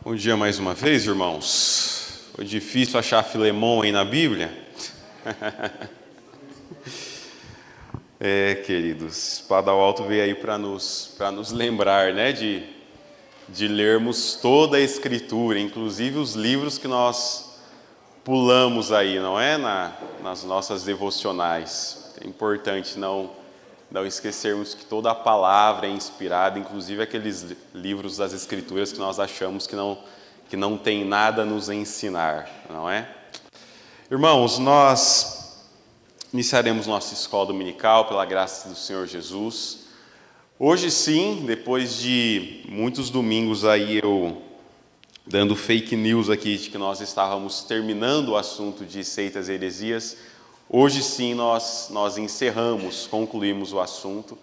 Bom dia mais uma vez, irmãos. Foi difícil achar Filemon aí na Bíblia? Queridos, Espada ao Alto veio aí para nos lembrar, né, de lermos toda a Escritura, inclusive os livros que nós pulamos aí, não é? Nas nossas devocionais. É importante não esquecermos que toda a palavra é inspirada, inclusive aqueles livros das Escrituras que nós achamos que não tem nada a nos ensinar, não é? Irmãos, nós iniciaremos nossa escola dominical pela graça do Senhor Jesus. Hoje sim, depois de muitos domingos aí eu dando fake news aqui de que nós estávamos terminando o assunto de seitas e heresias, hoje sim nós concluímos o assunto.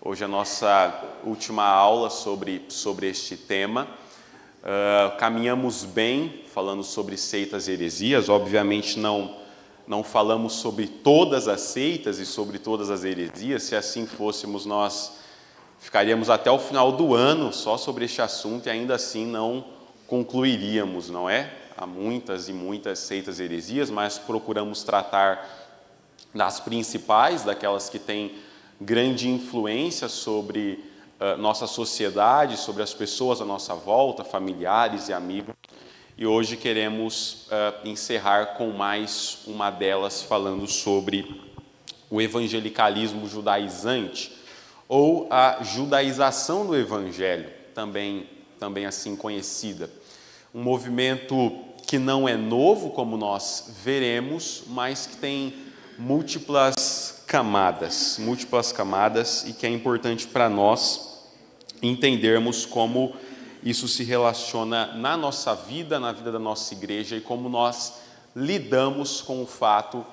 Hoje é a nossa última aula sobre este tema. Caminhamos bem falando sobre seitas e heresias. Obviamente não falamos sobre todas as seitas e sobre todas as heresias. Se assim fôssemos, nós ficaríamos até o final do ano só sobre este assunto e ainda assim não concluiríamos, não é? Há muitas e muitas seitas e heresias, mas procuramos tratar das principais, daquelas que têm grande influência sobre nossa sociedade, sobre as pessoas à nossa volta, familiares e amigos. E hoje queremos encerrar com mais uma delas, falando sobre o evangelicalismo judaizante, ou a judaização do evangelho, também assim conhecida. Um movimento que não é novo, como nós veremos, mas que tem múltiplas camadas e que é importante para nós entendermos como isso se relaciona na nossa vida, na vida da nossa igreja e como nós lidamos com o fato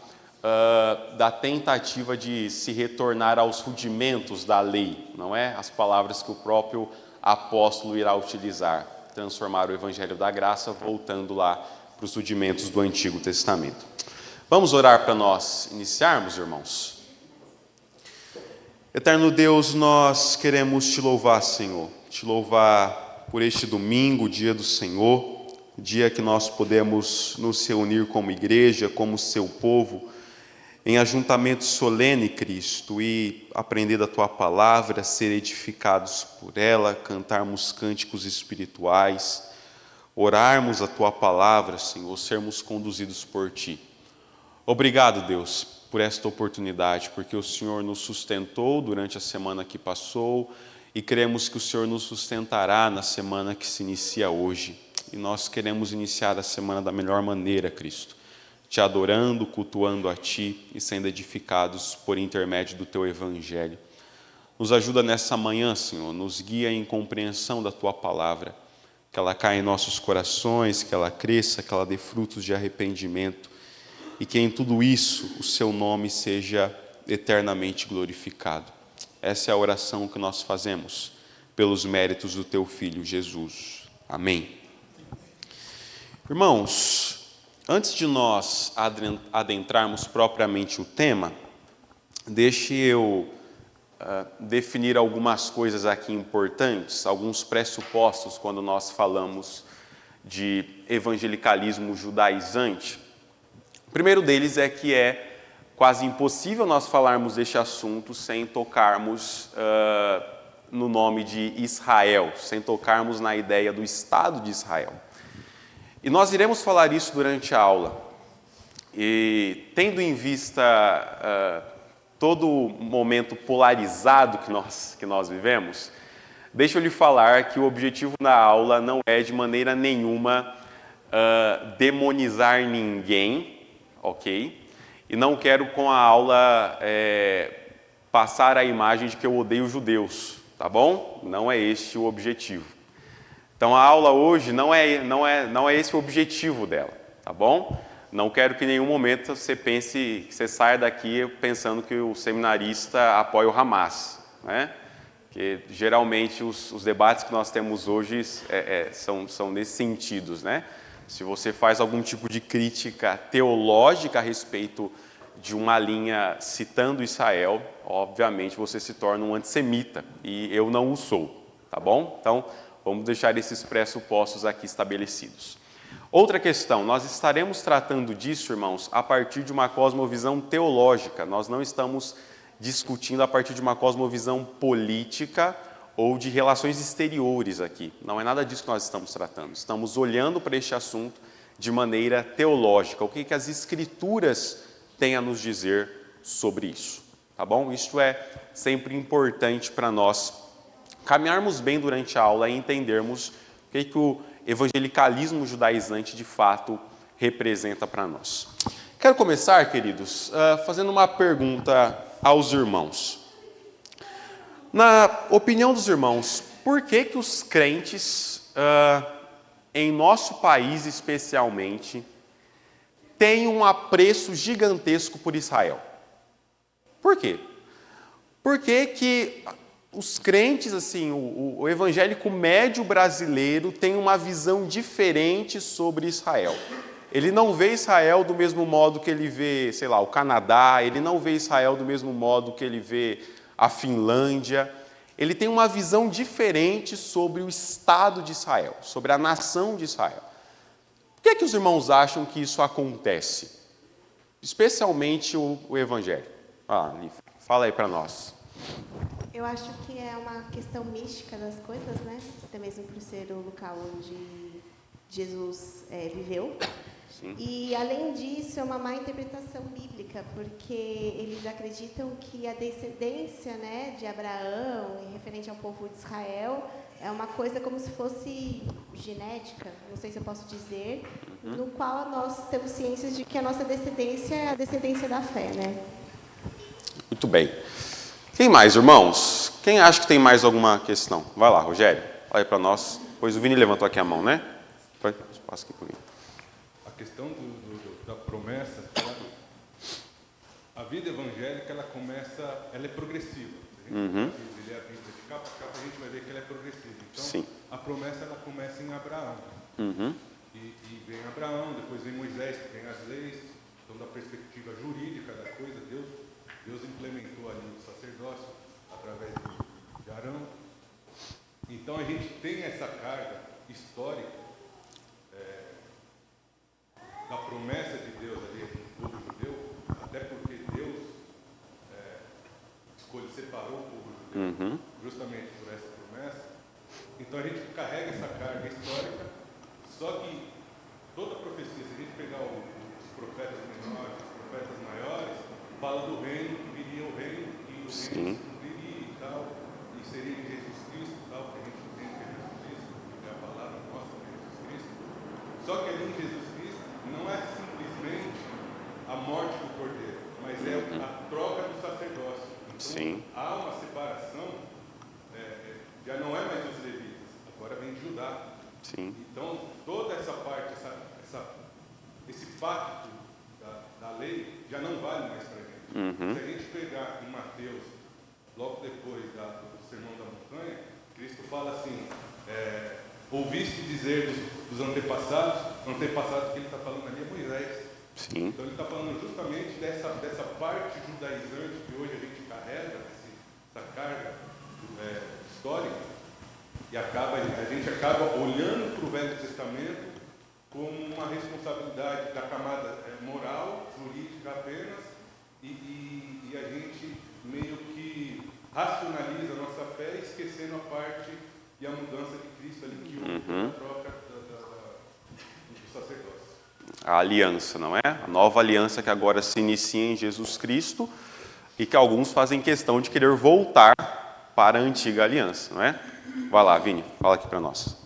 da tentativa de se retornar aos rudimentos da lei, não é? As palavras que o próprio apóstolo irá utilizar, transformar o evangelho da graça, voltando lá para os rudimentos do Antigo Testamento. Vamos orar para nós iniciarmos, irmãos? Eterno Deus, nós queremos te louvar, Senhor, te louvar por este domingo, dia do Senhor, dia que nós podemos nos reunir como igreja, como seu povo, em ajuntamento solene, Cristo, e aprender da Tua palavra, ser edificados por ela, cantarmos cânticos espirituais, orarmos a Tua palavra, Senhor, sermos conduzidos por Ti. Obrigado, Deus, por esta oportunidade, porque o Senhor nos sustentou durante a semana que passou e cremos que o Senhor nos sustentará na semana que se inicia hoje. E nós queremos iniciar a semana da melhor maneira, Cristo, te adorando, cultuando a Ti e sendo edificados por intermédio do Teu Evangelho. Nos ajuda nessa manhã, Senhor, nos guia em compreensão da Tua palavra, que ela caia em nossos corações, que ela cresça, que ela dê frutos de arrependimento e que em tudo isso o Seu nome seja eternamente glorificado. Essa é a oração que nós fazemos pelos méritos do Teu Filho Jesus. Amém. Irmãos, antes de nós adentrarmos propriamente o tema, deixe eu definir algumas coisas aqui importantes, alguns pressupostos quando nós falamos de evangelicalismo judaizante. O primeiro deles é que é quase impossível nós falarmos deste assunto sem tocarmos no nome de Israel, sem tocarmos na ideia do Estado de Israel. E nós iremos falar isso durante a aula. E tendo em vista todo o momento polarizado que nós vivemos, deixa eu lhe falar que o objetivo da aula não é de maneira nenhuma demonizar ninguém, ok? E não quero com a aula passar a imagem de que eu odeio judeus, tá bom? Não é este o objetivo. Então a aula hoje não é esse o objetivo dela, tá bom? Não quero que em nenhum momento você saia daqui pensando que o seminarista apoia o Hamas, né? Porque geralmente os debates que nós temos hoje são nesse sentido, né? Se você faz algum tipo de crítica teológica a respeito de uma linha citando Israel, obviamente você se torna um antissemita, e eu não o sou, tá bom? Então, Vamos deixar esses pressupostos aqui estabelecidos. Outra questão, nós estaremos tratando disso, irmãos, a partir de uma cosmovisão teológica. Nós não estamos discutindo a partir de uma cosmovisão política ou de relações exteriores aqui. Não é nada disso que nós estamos tratando. Estamos olhando para este assunto de maneira teológica. O que as Escrituras têm a nos dizer sobre isso, tá bom? Isso é sempre importante para nós caminharmos bem durante a aula e entendermos o que o evangelicalismo judaizante de fato representa para nós. Quero começar, queridos, fazendo uma pergunta aos irmãos. Na opinião dos irmãos, por que os crentes, em nosso país especialmente, têm um apreço gigantesco por Israel? Por quê? Por que os crentes, assim, o evangélico médio brasileiro tem uma visão diferente sobre Israel? Ele não vê Israel do mesmo modo que ele vê, sei lá, o Canadá, ele não vê Israel do mesmo modo que ele vê a Finlândia. Ele tem uma visão diferente sobre o Estado de Israel, sobre a nação de Israel. Por que os irmãos acham que isso acontece? Especialmente o evangélico. Lívia, fala aí para nós. Eu acho que é uma questão mística das coisas, né? Até mesmo por ser o local onde Jesus viveu. Sim. E, além disso, é uma má interpretação bíblica, porque eles acreditam que a descendência, né, de Abraão, referente ao povo de Israel, é uma coisa como se fosse genética, não sei se eu posso dizer, no qual nós temos ciências de que a nossa descendência é a descendência da fé, né? Muito bem. Quem mais, irmãos? Quem acha que tem mais alguma questão? Vai lá, Rogério, olha aí para nós. Pois o Vini levantou aqui a mão, né? Passa aqui para mim. A questão da promessa, a vida evangélica, ela é progressiva. Se a gente ler a Bíblia de capa a capa, a gente vai ver que ela é progressiva. Então, sim, a promessa ela começa em Abraão. E vem Abraão, depois vem Moisés, que tem as leis. Então, da perspectiva jurídica da coisa, Deus implementou ali o sacerdócio através de Arão. Então, a gente tem essa carga histórica da promessa de Deus ali no povo judeu, até porque Deus separou o povo judeu justamente por essa promessa. Então a gente carrega essa carga histórica, só que toda profecia, se a gente pegar os profetas menores, os profetas maiores, fala do reino, que viria o reino, e o reino se cumpriria e tal, e seria em Jesus Cristo e tal, porque a gente entende que é Jesus Cristo, que é a palavra nossa, que é Jesus Cristo. Só que ali em Jesus Cristo não é simplesmente a morte do cordeiro, mas é a troca do sacerdócio. Então, há uma separação, já não é mais os levitas, agora vem Judá. Sim. Então, toda essa parte, esse pacto da lei já não vale mais para a gente. Se a gente pegar em Mateus, logo depois do Sermão da Montanha, Cristo fala assim, ouviste dizer dos antepassados que ele está falando ali é Moisés. Sim. Então ele está falando justamente dessa parte judaizante que hoje a gente carrega, essa carga histórica, e a gente acaba olhando para o Velho Testamento como uma responsabilidade da camada moral, jurídica apenas, e a gente meio que racionaliza a nossa fé, esquecendo a parte e a mudança de Cristo ali, que houve a troca do sacerdócio. A aliança, não é? A nova aliança que agora se inicia em Jesus Cristo e que alguns fazem questão de querer voltar para a antiga aliança, não é? Vai lá, Vini, fala aqui para nós.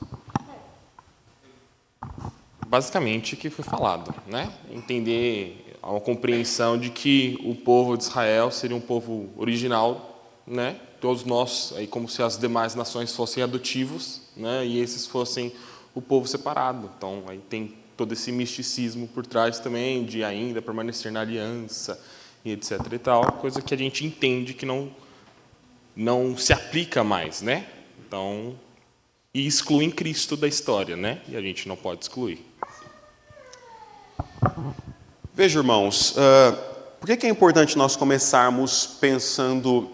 Basicamente o que foi falado, né? Entender a compreensão de que o povo de Israel seria um povo original, né? Todos nós, aí como se as demais nações fossem adotivos, né? E esses fossem o povo separado. Então aí tem todo esse misticismo por trás também de ainda permanecer na aliança e etc e tal, coisa que a gente entende que não se aplica mais, né? Então, e excluem Cristo da história, né? E a gente não pode excluir. Veja, irmãos, por que é importante nós começarmos pensando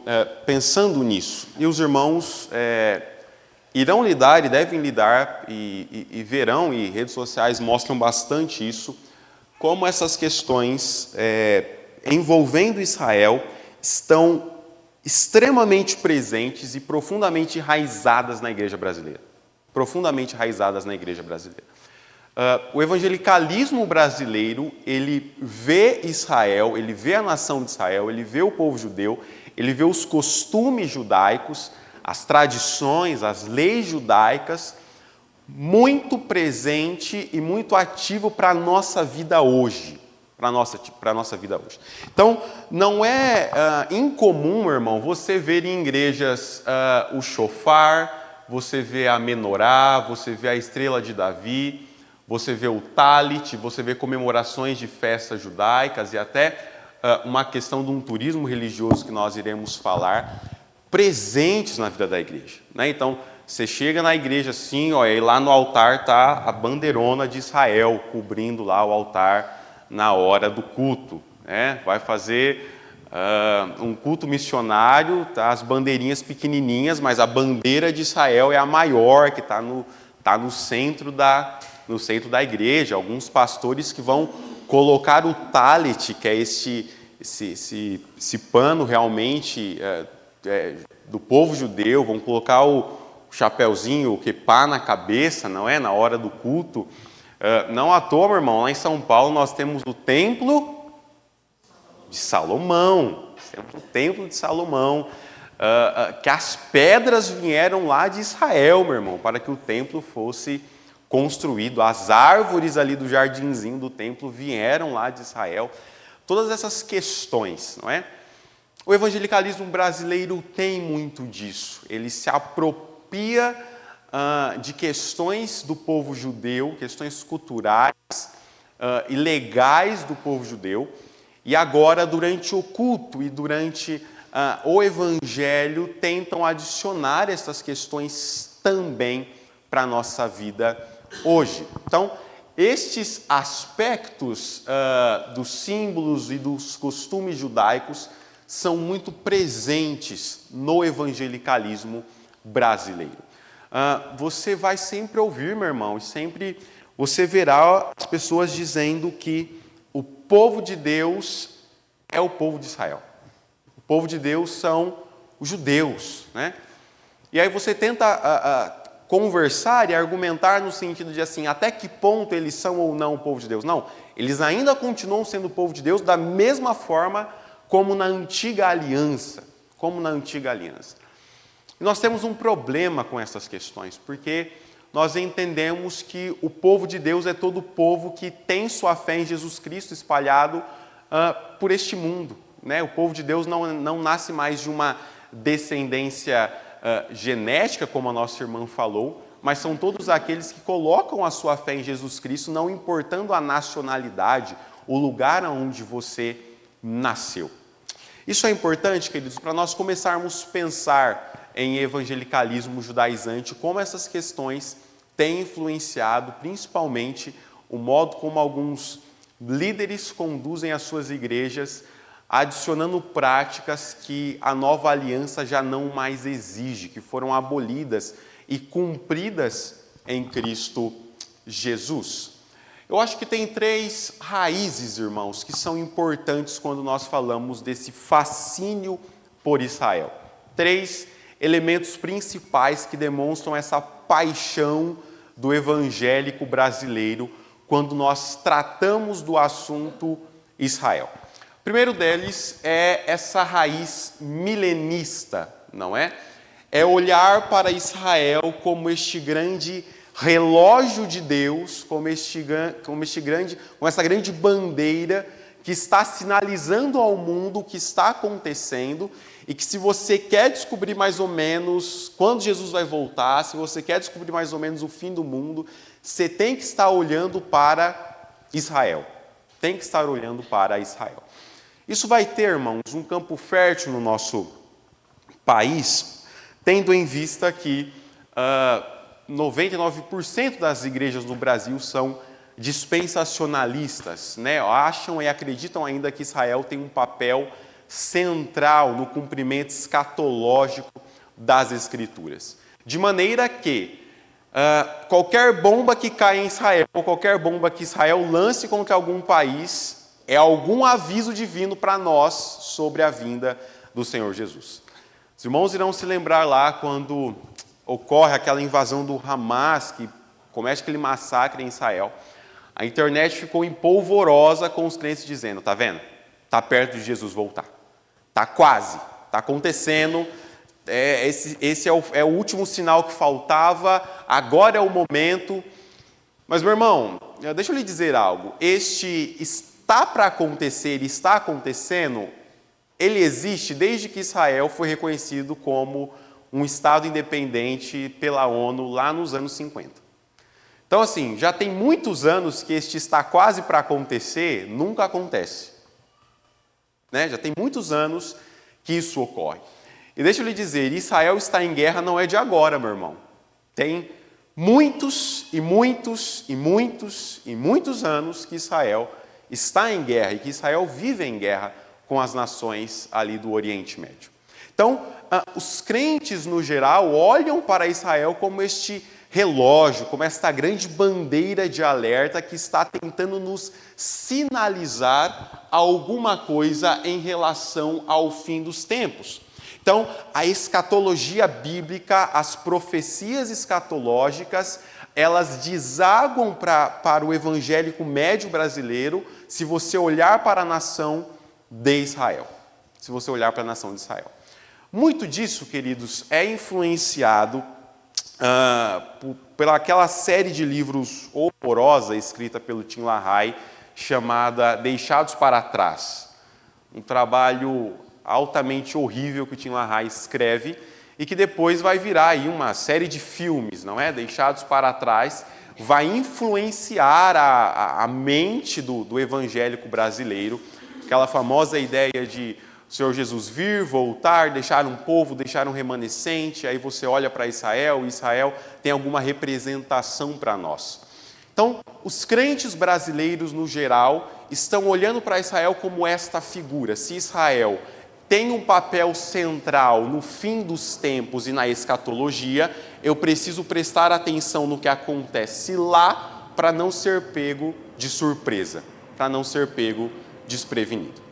nisso? E os irmãos irão lidar e devem lidar, e verão, e redes sociais mostram bastante isso, como essas questões envolvendo Israel estão extremamente presentes e profundamente enraizadas na igreja brasileira. Profundamente enraizadas na igreja brasileira. O evangelicalismo brasileiro, ele vê Israel, ele vê a nação de Israel, ele vê o povo judeu, ele vê os costumes judaicos, as tradições, as leis judaicas, muito presente e muito ativo para a nossa vida hoje. Para a nossa vida hoje. Então, não é incomum, irmão, você ver em igrejas o shofar, você vê a menorá, você vê a estrela de Davi, você vê o talit, você vê comemorações de festas judaicas e até uma questão de um turismo religioso que nós iremos falar, presentes na vida da igreja. Né? Então, você chega na igreja assim, ó, e lá no altar está a bandeirona de Israel, cobrindo lá o altar na hora do culto. Né? Vai fazer um culto missionário, tá? As bandeirinhas pequenininhas, mas a bandeira de Israel é a maior, que está no centro da igreja. Alguns pastores que vão colocar o talit, que é esse pano realmente do povo judeu, vão colocar o chapéuzinho, o quepá na cabeça, não é? Na hora do culto. Não à toa, meu irmão, lá em São Paulo nós temos o Templo de Salomão. Temos o Templo de Salomão, que as pedras vieram lá de Israel, meu irmão, para que o templo fosse construído. As árvores ali do jardinzinho do templo vieram lá de Israel. Todas essas questões, não é? O evangelicalismo brasileiro tem muito disso. Ele se apropria de questões do povo judeu, questões culturais e legais do povo judeu, e agora, durante o culto e durante o evangelho, tentam adicionar essas questões também para a nossa vida hoje. Então, estes aspectos dos símbolos e dos costumes judaicos são muito presentes no evangelicalismo brasileiro. Você vai sempre ouvir, meu irmão, e sempre você verá as pessoas dizendo que o povo de Deus é o povo de Israel. O povo de Deus são os judeus, né? E aí você tenta conversar e argumentar no sentido de assim, até que ponto eles são ou não o povo de Deus? Não, eles ainda continuam sendo o povo de Deus da mesma forma como na antiga aliança, E nós temos um problema com essas questões, porque nós entendemos que o povo de Deus é todo o povo que tem sua fé em Jesus Cristo espalhado por este mundo. Né? O povo de Deus não nasce mais de uma descendência genética, como a nossa irmã falou, mas são todos aqueles que colocam a sua fé em Jesus Cristo, não importando a nacionalidade, o lugar onde você nasceu. Isso é importante, queridos, para nós começarmos a pensar em evangelicalismo judaizante, como essas questões têm influenciado, principalmente, o modo como alguns líderes conduzem as suas igrejas, adicionando práticas que a nova aliança já não mais exige, que foram abolidas e cumpridas em Cristo Jesus. Eu acho que tem 3 raízes, irmãos, que são importantes quando nós falamos desse fascínio por Israel. 3 elementos principais que demonstram essa paixão do evangélico brasileiro quando nós tratamos do assunto Israel. O primeiro deles é essa raiz milenista, não é? É olhar para Israel como este grande relógio de Deus, como essa grande bandeira que está sinalizando ao mundo o que está acontecendo e que, se você quer descobrir mais ou menos quando Jesus vai voltar, se você quer descobrir mais ou menos o fim do mundo, você tem que estar olhando para Israel. Tem que estar olhando para Israel. Isso vai ter, irmãos, um campo fértil no nosso país, tendo em vista que 99% das igrejas no Brasil são dispensacionalistas, né? Acham e acreditam ainda que Israel tem um papel central no cumprimento escatológico das Escrituras. De maneira que qualquer bomba que caia em Israel, ou qualquer bomba que Israel lance contra algum país, é algum aviso divino para nós sobre a vinda do Senhor Jesus. Os irmãos irão se lembrar lá quando ocorre aquela invasão do Hamas, que comete aquele massacre em Israel. A internet ficou empolvorosa com os crentes dizendo, tá vendo? Está perto de Jesus voltar. Está quase, está acontecendo. Esse é o último sinal que faltava, agora é o momento. Mas, meu irmão, deixa eu lhe dizer algo. Este está para acontecer, ele está acontecendo, ele existe desde que Israel foi reconhecido como um Estado independente pela ONU lá nos anos 50. Então, assim, já tem muitos anos que este está quase para acontecer, nunca acontece. Né? Já tem muitos anos que isso ocorre. E deixa eu lhe dizer, Israel está em guerra não é de agora, meu irmão. Tem muitos e muitos e muitos e muitos anos que Israel está em guerra e que Israel vive em guerra com as nações ali do Oriente Médio. Então, os crentes no geral olham para Israel como este relógio, como esta grande bandeira de alerta que está tentando nos sinalizar alguma coisa em relação ao fim dos tempos. Então, a escatologia bíblica, as profecias escatológicas, elas desaguam para o evangélico médio brasileiro se você olhar para a nação de Israel. Se você olhar para a nação de Israel. Muito disso, queridos, é influenciado pela aquela série de livros horrorosa escrita pelo Tim LaHaye, chamada Deixados para Trás. Um trabalho altamente horrível que o Tim LaHaye escreve e que depois vai virar aí uma série de filmes, não é? Deixados para Trás, vai influenciar a mente do evangélico brasileiro, aquela famosa ideia de o Senhor Jesus vir, voltar, deixar um povo, deixar um remanescente, aí você olha para Israel, e Israel tem alguma representação para nós. Então, os crentes brasileiros, no geral, estão olhando para Israel como esta figura. Se Israel tem um papel central no fim dos tempos e na escatologia, eu preciso prestar atenção no que acontece lá para não ser pego de surpresa, para não ser pego desprevenido.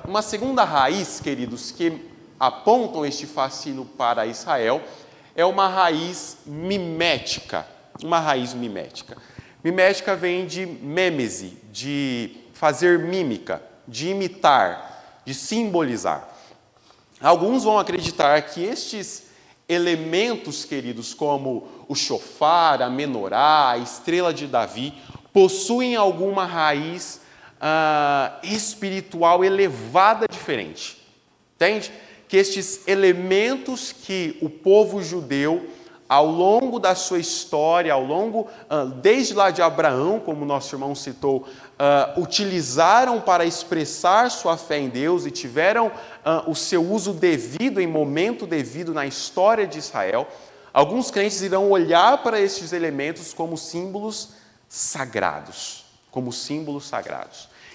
Uma segunda raiz, queridos, que apontam este fascínio para Israel é uma raiz mimética. Uma raiz mimética. Mimética vem de mêmese, de fazer mímica, de imitar, de simbolizar. Alguns vão acreditar que estes elementos, queridos, como o shofar, a menorá, a estrela de Davi, possuem alguma raiz espiritual elevada diferente. Entende? Que estes elementos que o povo judeu, ao longo da sua história, desde lá de Abraão, como nosso irmão citou, utilizaram para expressar sua fé em Deus e tiveram o seu uso devido, em momento devido na história de Israel, alguns crentes irão olhar para estes elementos como símbolos sagrados.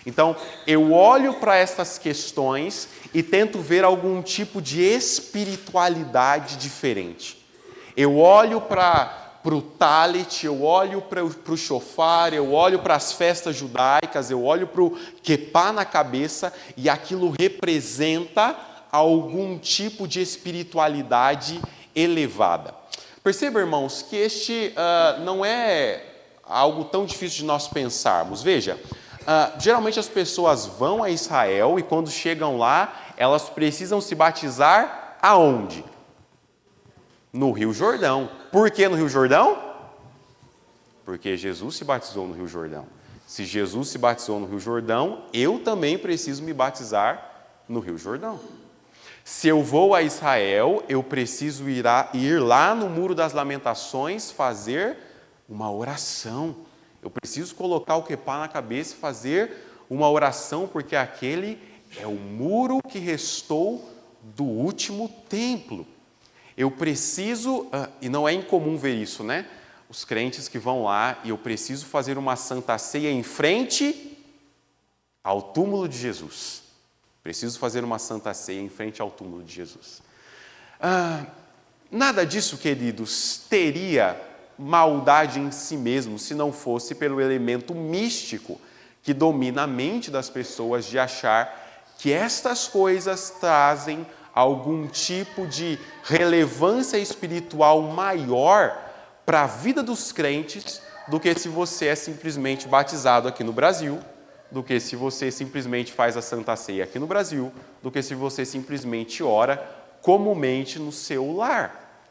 Então, eu olho para estas questões e tento ver algum tipo de espiritualidade diferente. Eu olho para o talit, eu olho para o shofar, eu olho para as festas judaicas, eu olho para o quepá na cabeça e aquilo representa algum tipo de espiritualidade elevada. Perceba, irmãos, que este não é algo tão difícil de nós pensarmos. Veja, geralmente as pessoas vão a Israel e quando chegam lá, elas precisam se batizar aonde? No Rio Jordão. Por que no Rio Jordão? Porque Jesus se batizou no Rio Jordão. Se Jesus se batizou no Rio Jordão, eu também preciso me batizar no Rio Jordão. Se eu vou a Israel, eu preciso ir lá no Muro das Lamentações fazer uma oração. Eu preciso colocar o quepá na cabeça e fazer uma oração, porque aquele é o muro que restou do último templo. Eu preciso, e não é incomum ver isso, né? Os crentes que vão lá e eu preciso fazer uma santa ceia em frente ao túmulo de Jesus. Preciso fazer uma santa ceia em frente ao túmulo de Jesus. Nada disso, queridos, teria maldade em si mesmo se não fosse pelo elemento místico que domina a mente das pessoas de achar que estas coisas trazem algum tipo de relevância espiritual maior para a vida dos crentes do que se você é simplesmente batizado aqui no Brasil, do que se você simplesmente faz a Santa Ceia aqui no Brasil, do que se você simplesmente ora comumente no seu lar.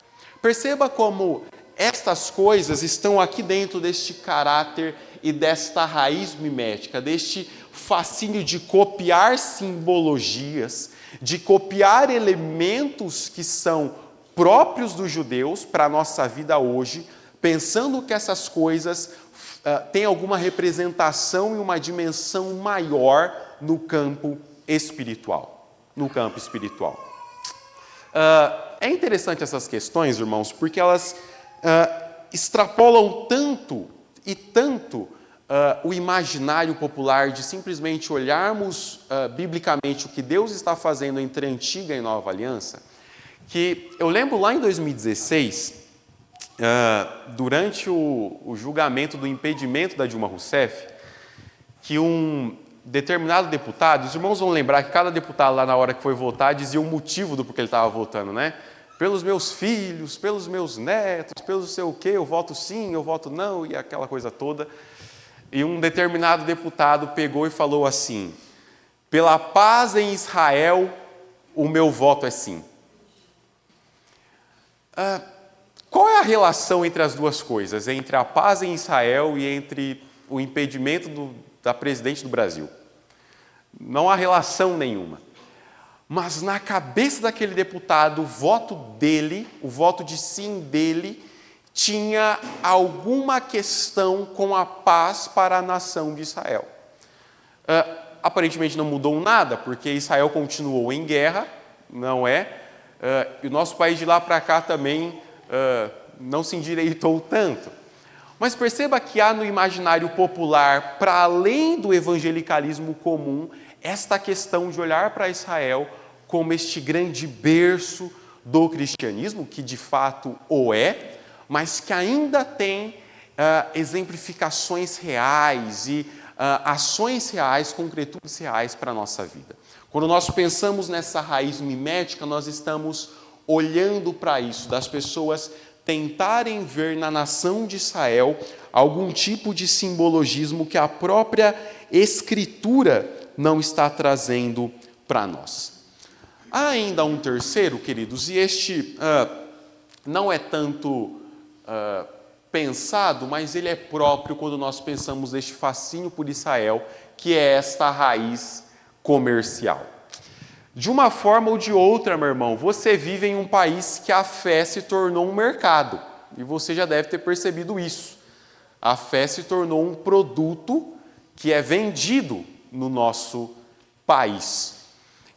Perceba como estas coisas estão aqui dentro deste caráter e desta raiz mimética, deste fascínio de copiar simbologias, de copiar elementos que são próprios dos judeus para a nossa vida hoje, pensando que essas coisas têm alguma representação e uma dimensão maior no campo espiritual. É interessante essas questões, irmãos, porque elas extrapolam tanto o imaginário popular de simplesmente olharmos biblicamente o que Deus está fazendo entre a Antiga e Nova Aliança, que eu lembro lá em 2016, durante o julgamento do impedimento da Dilma Rousseff, que um determinado deputado, os irmãos vão lembrar que cada deputado lá na hora que foi votar dizia o motivo do porquê ele estava votando, né? Pelos meus filhos, pelos meus netos, pelo sei o quê, eu voto sim, eu voto não, e aquela coisa toda. E um determinado deputado pegou e falou assim: pela paz em Israel, o meu voto é sim. Qual é a relação entre as duas coisas? Entre a paz em Israel e entre o impedimento da presidente do Brasil? Não há relação nenhuma. Mas na cabeça daquele deputado, o voto dele, o voto de sim dele, tinha alguma questão com a paz para a nação de Israel. Aparentemente não mudou nada, porque Israel continuou em guerra, não é? E o nosso país de lá para cá também não se endireitou tanto. Mas perceba que há no imaginário popular, para além do evangelicalismo comum, esta questão de olhar para Israel como este grande berço do cristianismo, que de fato o é, mas que ainda tem exemplificações reais e ações reais, concretudes reais para a nossa vida. Quando nós pensamos nessa raiz mimética, nós estamos olhando para isso, das pessoas tentarem ver na nação de Israel algum tipo de simbologismo que a própria Escritura não está trazendo para nós. Há ainda um terceiro, queridos, e este não é tanto pensado, mas ele é próprio quando nós pensamos neste fascínio por Israel, que é esta raiz comercial. De uma forma ou de outra, meu irmão, você vive em um país que a fé se tornou um mercado, e você já deve ter percebido isso. A fé se tornou um produto que é vendido no nosso país.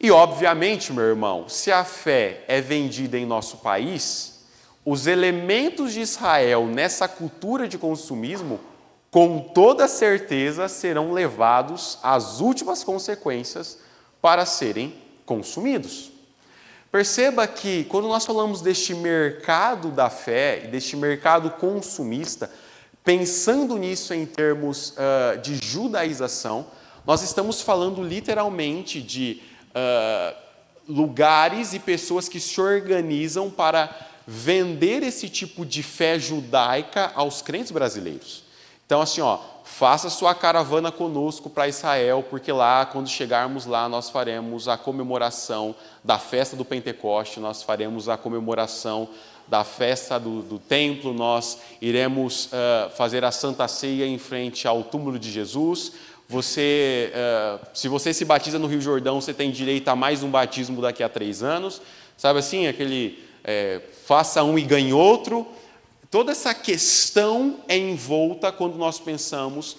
E, obviamente, meu irmão, se a fé é vendida em nosso país, os elementos de Israel nessa cultura de consumismo, com toda certeza, serão levados às últimas consequências para serem consumidos. Perceba que, quando nós falamos deste mercado da fé e deste mercado consumista, pensando nisso em termos de judaização, nós estamos falando literalmente de lugares e pessoas que se organizam para vender esse tipo de fé judaica aos crentes brasileiros. Então, assim, faça sua caravana conosco para Israel, porque lá, quando chegarmos lá, nós faremos a comemoração da festa do Pentecoste, nós faremos a comemoração da festa do templo, nós iremos fazer a Santa Ceia em frente ao túmulo de Jesus. Se você se batiza no Rio Jordão, você tem direito a mais um batismo daqui a 3 anos. Sabe assim, aquele faça um e ganhe outro. Toda essa questão é envolta quando nós pensamos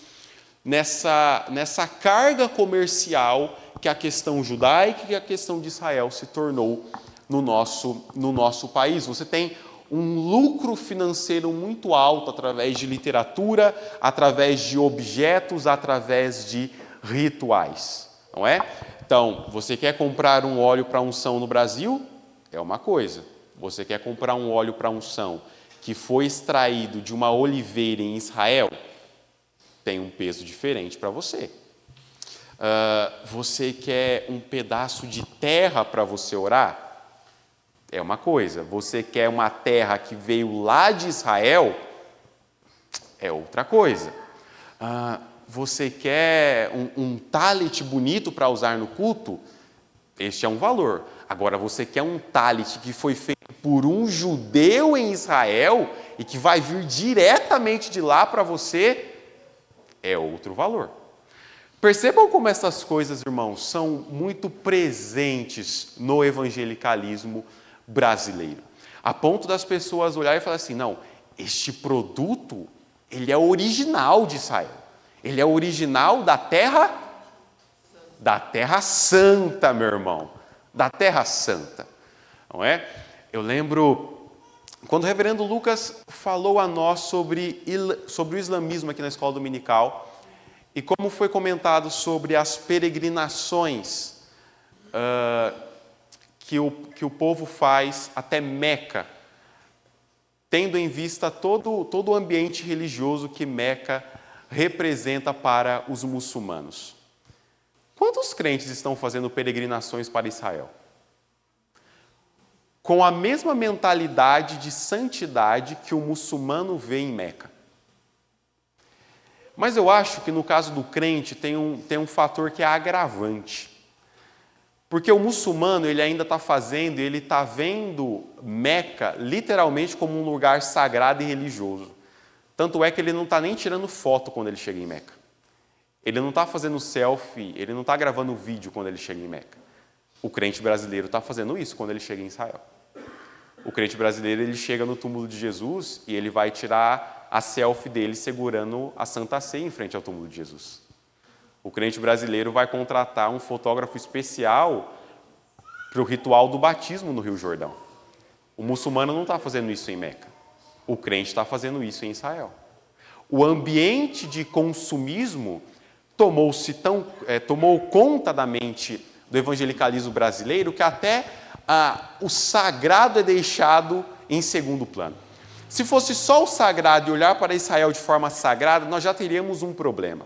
nessa carga comercial que a questão judaica e a questão de Israel se tornou no nosso país. Você tem um lucro financeiro muito alto através de literatura, através de objetos, através de rituais, não é? Então, você quer comprar um óleo para unção no Brasil? É uma coisa. você quer comprar um óleo para unção que foi extraído de uma oliveira em Israel, tem um peso diferente para você. Você quer um pedaço de terra para você orar? É uma coisa. Você quer uma terra que veio lá de Israel? É outra coisa. Você quer um talit bonito para usar no culto? Este é um valor. Agora, você quer um talit que foi feito por um judeu em Israel e que vai vir diretamente de lá para você? É outro valor. Percebam como essas coisas, irmãos, são muito presentes no evangelicalismo brasileiro. A ponto das pessoas olharem e falar assim, não, este produto, ele é original de Israel. Ele é original da terra santa, meu irmão. Da terra santa. Não é? Eu lembro quando o reverendo Lucas falou a nós sobre o islamismo aqui na escola dominical, e como foi comentado sobre as peregrinações que o povo faz até Meca, tendo em vista todo o ambiente religioso que Meca representa para os muçulmanos. Quantos crentes estão fazendo peregrinações para Israel? Com a mesma mentalidade de santidade que o muçulmano vê em Meca. Mas eu acho que no caso do crente tem um fator que é agravante. Porque o muçulmano, ele ainda está fazendo, ele está vendo Meca literalmente como um lugar sagrado e religioso. Tanto é que ele não está nem tirando foto quando ele chega em Meca. Ele não está fazendo selfie, ele não está gravando vídeo quando ele chega em Meca. O crente brasileiro está fazendo isso quando ele chega em Israel. O crente brasileiro, ele chega no túmulo de Jesus e ele vai tirar a selfie dele segurando a Santa Ceia em frente ao túmulo de Jesus. O crente brasileiro vai contratar um fotógrafo especial para o ritual do batismo no Rio Jordão. O muçulmano não está fazendo isso em Meca. O crente está fazendo isso em Israel. O ambiente de consumismo tomou conta da mente do evangelicalismo brasileiro que até o sagrado é deixado em segundo plano. Se fosse só o sagrado e olhar para Israel de forma sagrada, nós já teríamos um problema.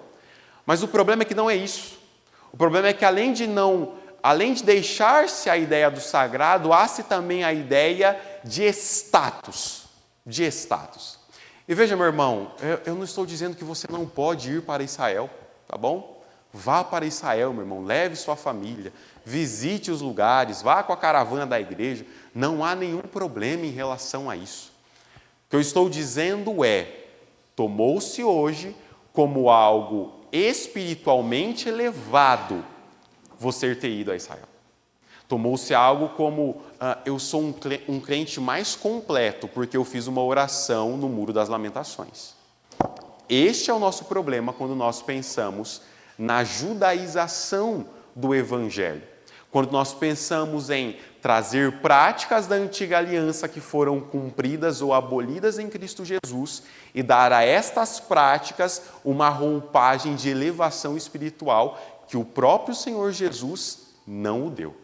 Mas o problema é que não é isso. O problema é que além de deixar-se a ideia do sagrado, há-se também a ideia de status. De status. E veja, meu irmão, eu não estou dizendo que você não pode ir para Israel, tá bom? Vá para Israel, meu irmão, leve sua família, visite os lugares, vá com a caravana da igreja. Não há nenhum problema em relação a isso. O que eu estou dizendo tomou-se hoje como algo espiritualmente elevado você ter ido a Israel. Tomou-se algo como, eu sou um crente mais completo porque eu fiz uma oração no Muro das Lamentações. Este é o nosso problema quando nós pensamos na judaização do Evangelho. Quando nós pensamos em trazer práticas da antiga aliança que foram cumpridas ou abolidas em Cristo Jesus e dar a estas práticas uma roupagem de elevação espiritual que o próprio Senhor Jesus não o deu.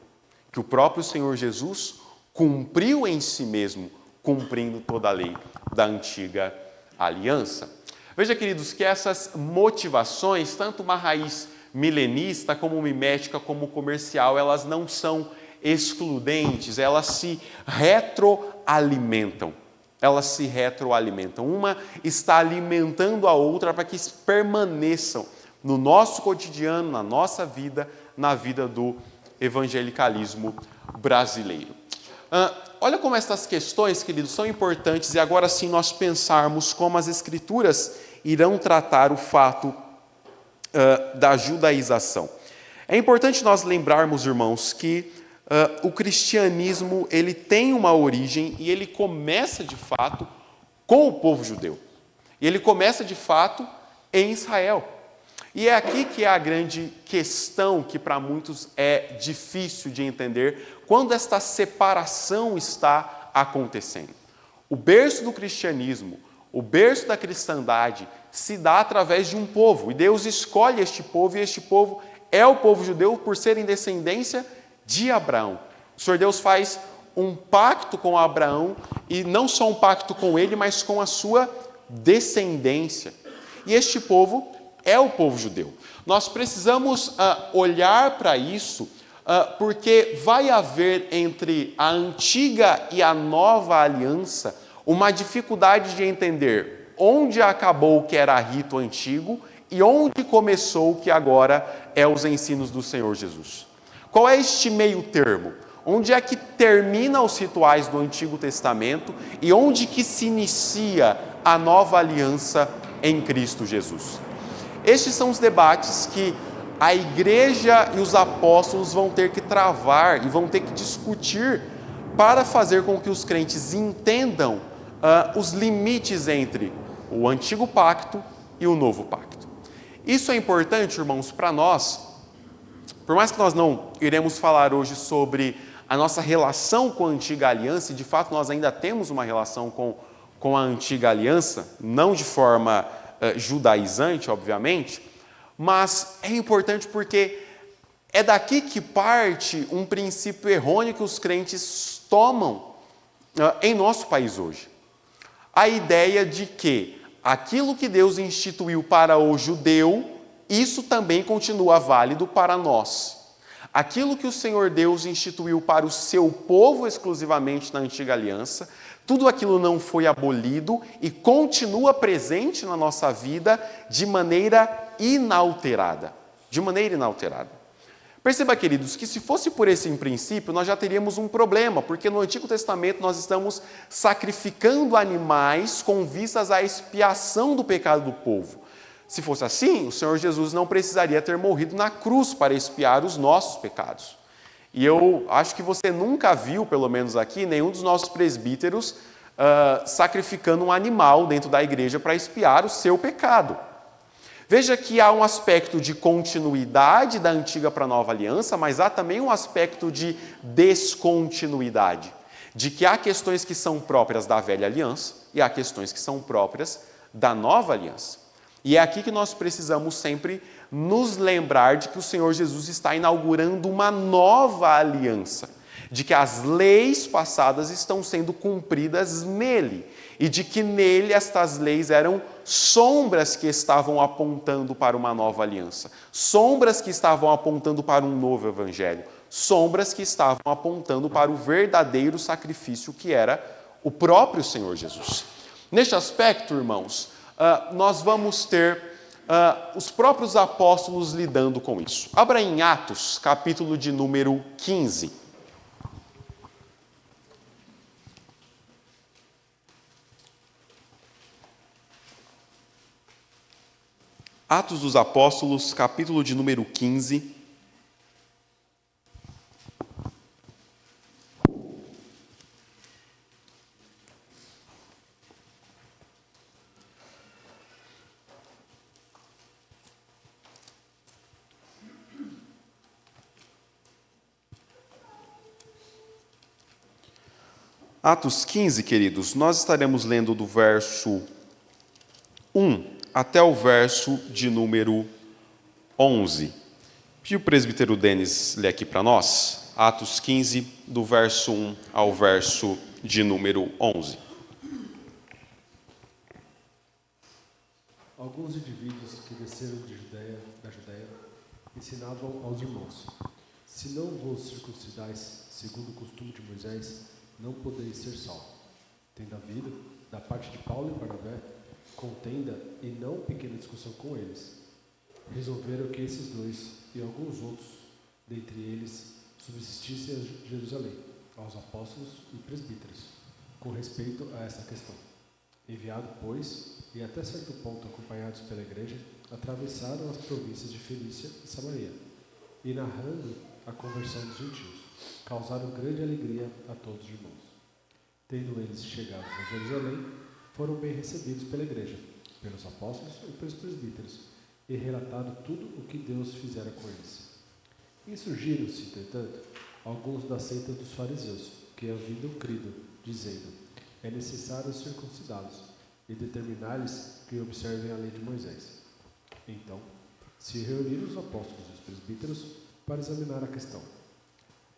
Que o próprio Senhor Jesus cumpriu em si mesmo, cumprindo toda a lei da antiga aliança. Veja, queridos, que essas motivações, tanto uma raiz milenista, como mimética, como comercial, elas não são excludentes, elas se retroalimentam. Elas se retroalimentam. Uma está alimentando a outra para que permaneçam no nosso cotidiano, na nossa vida, na vida do evangelicalismo brasileiro. Olha como estas questões, queridos, são importantes e agora sim nós pensarmos como as Escrituras irão tratar o fato da judaização. É importante nós lembrarmos, irmãos, que o cristianismo ele tem uma origem e ele começa de fato com o povo judeu. E ele começa de fato em Israel. E é aqui que é a grande questão que para muitos é difícil de entender quando esta separação está acontecendo. O berço do cristianismo, o berço da cristandade se dá através de um povo. E Deus escolhe este povo e este povo é o povo judeu por serem descendência de Abraão. O Senhor Deus faz um pacto com Abraão, e não só um pacto com ele, mas com a sua descendência. E este povo é o povo judeu. Nós precisamos olhar para isso, porque vai haver entre a antiga e a nova aliança uma dificuldade de entender onde acabou o que era rito antigo e onde começou o que agora é os ensinos do Senhor Jesus. Qual é este meio termo? Onde é que termina os rituais do Antigo Testamento e onde que se inicia a nova aliança em Cristo Jesus? Estes são os debates que a igreja e os apóstolos vão ter que travar e vão ter que discutir para fazer com que os crentes entendam os limites entre o antigo pacto e o novo pacto. Isso é importante, irmãos, para nós, por mais que nós não iremos falar hoje sobre a nossa relação com a antiga aliança, e de fato nós ainda temos uma relação com a antiga aliança, não de forma judaizante, obviamente, mas é importante porque é daqui que parte um princípio errôneo que os crentes tomam em nosso país hoje. A ideia de que aquilo que Deus instituiu para o judeu, isso também continua válido para nós. Aquilo que o Senhor Deus instituiu para o seu povo exclusivamente na antiga aliança, tudo aquilo não foi abolido e continua presente na nossa vida de maneira inalterada. De maneira inalterada. Perceba, queridos, que se fosse por esse princípio, nós já teríamos um problema, porque no Antigo Testamento nós estamos sacrificando animais com vistas à expiação do pecado do povo. Se fosse assim, o Senhor Jesus não precisaria ter morrido na cruz para expiar os nossos pecados. E eu acho que você nunca viu, pelo menos aqui, nenhum dos nossos presbíteros sacrificando um animal dentro da igreja para expiar o seu pecado. Veja que há um aspecto de continuidade da antiga para a nova aliança, mas há também um aspecto de descontinuidade, de que há questões que são próprias da velha aliança e há questões que são próprias da nova aliança. E é aqui que nós precisamos sempre nos lembrar de que o Senhor Jesus está inaugurando uma nova aliança, de que as leis passadas estão sendo cumpridas nele, e de que nele estas leis eram sombras que estavam apontando para uma nova aliança, sombras que estavam apontando para um novo evangelho, sombras que estavam apontando para o verdadeiro sacrifício que era o próprio Senhor Jesus. Neste aspecto, irmãos, nós vamos ter os próprios apóstolos lidando com isso. Abra em Atos, capítulo de número 15. Atos dos Apóstolos, capítulo de número 15. Atos 15, queridos, nós estaremos lendo do verso 1 até o verso de número 11. Pedi o presbítero Denis ler aqui para nós, Atos 15, do verso 1 ao verso de número 11. Alguns indivíduos que desceram da Judéia ensinavam aos irmãos: se não vos circuncidais segundo o costume de Moisés, não podeis ser salvos. Tendo havido, da parte de Paulo e Barnabé, contenda e não pequena discussão com eles, resolveram que esses dois e alguns outros, dentre eles, subsistissem a Jerusalém, aos apóstolos e presbíteros, com respeito a esta questão. Enviado, pois, e até certo ponto acompanhados pela igreja, atravessaram as províncias de Fenícia e Samaria, e narrando a conversão dos gentios, causaram grande alegria a todos os irmãos. Tendo eles chegado a Jerusalém, foram bem recebidos pela igreja, pelos apóstolos e pelos presbíteros, e relatado tudo o que Deus fizera com eles. Insurgiram-se, entretanto, alguns da seita dos fariseus, que haviam crido, dizendo: é necessário circuncidá-los e determinar-lhes que observem a lei de Moisés. Então, se reuniram os apóstolos e os presbíteros para examinar a questão.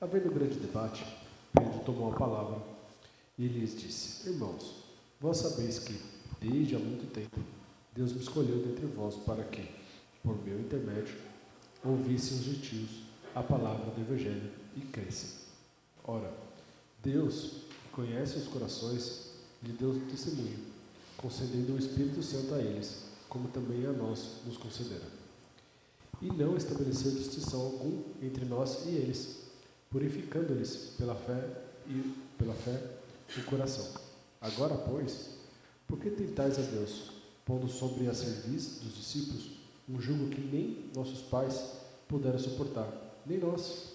Havendo grande debate, Pedro tomou a palavra e lhes disse: Irmãos, vós sabeis que, desde há muito tempo, Deus me escolheu dentre vós para que, por meu intermédio, ouvissem os gentios a palavra do Evangelho e crescem. Ora, Deus, que conhece os corações, lhe deu testemunho, concedendo o Espírito Santo a eles, como também a nós nos concederá. E não estabeleceu distinção algum entre nós e eles, purificando-lhes pela fé o coração. Agora, pois, por que tentais a Deus, pondo sobre a serviço dos discípulos um jugo que nem nossos pais puderam suportar, nem nós,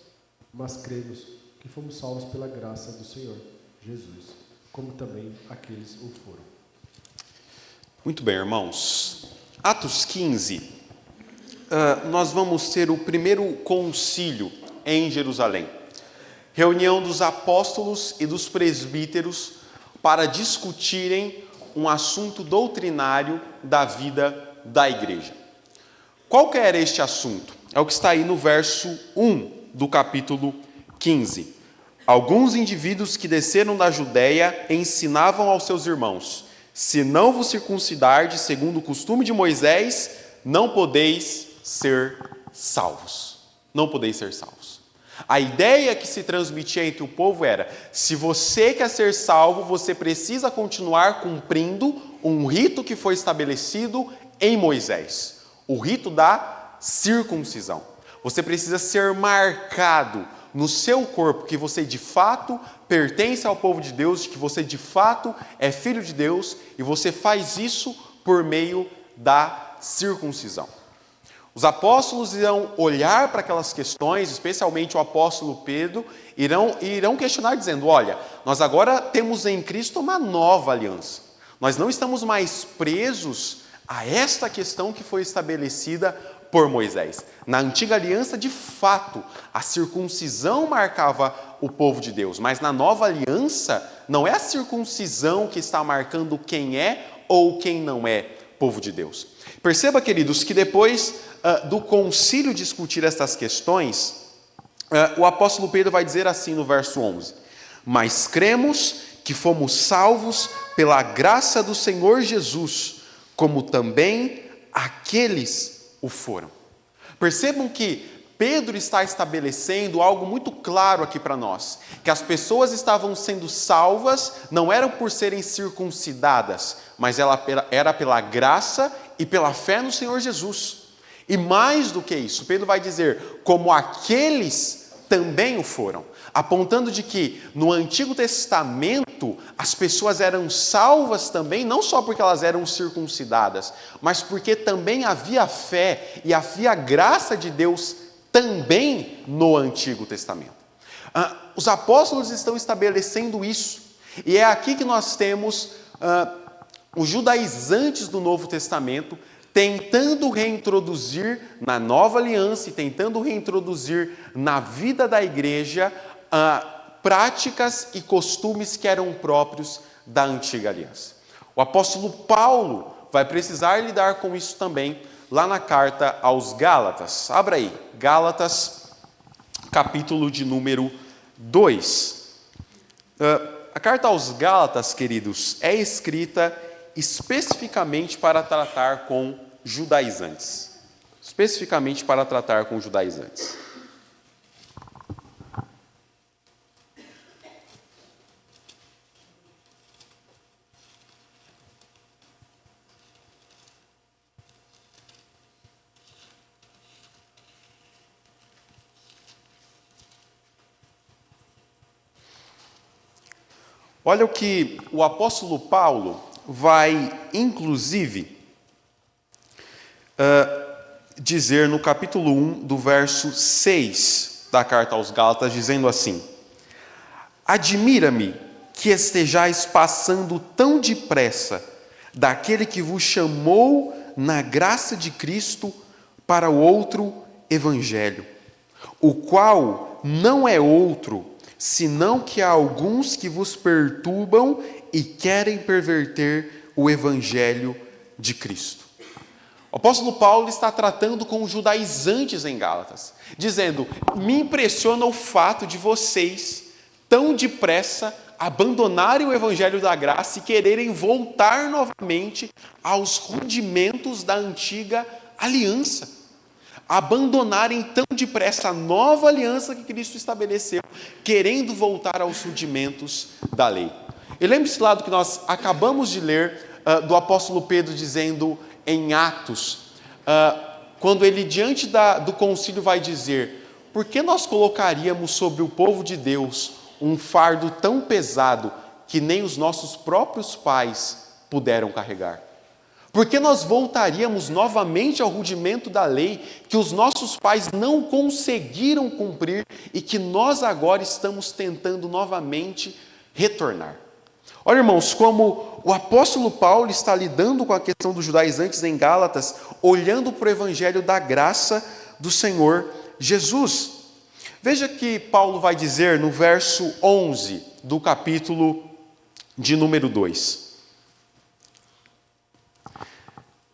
mas cremos que fomos salvos pela graça do Senhor Jesus, como também aqueles o foram. Muito bem, irmãos. Atos 15, nós vamos ter o primeiro concílio em Jerusalém. Reunião dos apóstolos e dos presbíteros para discutirem um assunto doutrinário da vida da igreja. Qual que era este assunto? É o que está aí no verso 1 do capítulo 15. Alguns indivíduos que desceram da Judéia ensinavam aos seus irmãos: se não vos circuncidardes segundo o costume de Moisés, não podeis ser salvos. Não podeis ser salvos. A ideia que se transmitia entre o povo era: se você quer ser salvo, você precisa continuar cumprindo um rito que foi estabelecido em Moisés, o rito da circuncisão. Você precisa ser marcado no seu corpo que você de fato pertence ao povo de Deus, que você de fato é filho de Deus, e você faz isso por meio da circuncisão. Os apóstolos irão olhar para aquelas questões, especialmente o apóstolo Pedro, irão questionar dizendo: olha, nós agora temos em Cristo uma nova aliança. Nós não estamos mais presos a esta questão que foi estabelecida por Moisés. Na antiga aliança, de fato, a circuncisão marcava o povo de Deus, mas na nova aliança, não é a circuncisão que está marcando quem é ou quem não é povo de Deus. Perceba, queridos, que depois do concílio discutir estas questões, o apóstolo Pedro vai dizer assim no verso 11: mas cremos que fomos salvos pela graça do Senhor Jesus, como também aqueles o foram. Percebam que Pedro está estabelecendo algo muito claro aqui para nós, que as pessoas estavam sendo salvas, não eram por serem circuncidadas, mas era pela graça e pela fé no Senhor Jesus. E mais do que isso, Pedro vai dizer, como aqueles também o foram, apontando de que no Antigo Testamento as pessoas eram salvas também, não só porque elas eram circuncidadas, mas porque também havia fé e havia graça de Deus também no Antigo Testamento. Os apóstolos estão estabelecendo isso, e é aqui que nós temos os judaizantes do Novo Testamento tentando reintroduzir na nova aliança e tentando reintroduzir na vida da igreja práticas e costumes que eram próprios da antiga aliança. O apóstolo Paulo vai precisar lidar com isso também lá na carta aos Gálatas. Abra aí, Gálatas, capítulo de número 2. A carta aos Gálatas, queridos, é escrita especificamente para tratar com judaizantes. Especificamente para tratar com judaizantes. Olha o que o apóstolo Paulo vai, inclusive, dizer no capítulo 1, do verso 6 da carta aos Gálatas, dizendo assim: admira-me que estejais passando tão depressa daquele que vos chamou na graça de Cristo para o outro evangelho, o qual não é outro, senão que há alguns que vos perturbam e querem perverter o evangelho de Cristo. O apóstolo Paulo está tratando com os judaizantes em Gálatas, dizendo: me impressiona o fato de vocês tão depressa abandonarem o evangelho da graça e quererem voltar novamente aos rudimentos da antiga aliança. Abandonarem tão depressa a nova aliança que Cristo estabeleceu, querendo voltar aos rudimentos da lei. E lembre-se lá do que nós acabamos de ler, do apóstolo Pedro dizendo em Atos, quando ele diante do concílio vai dizer: por que nós colocaríamos sobre o povo de Deus um fardo tão pesado que nem os nossos próprios pais puderam carregar? Por que nós voltaríamos novamente ao rudimento da lei que os nossos pais não conseguiram cumprir e que nós agora estamos tentando novamente retornar? Olha, irmãos, como o apóstolo Paulo está lidando com a questão dos judaizantes em Gálatas, olhando para o evangelho da graça do Senhor Jesus. Veja que Paulo vai dizer no verso 11 do capítulo de número 2.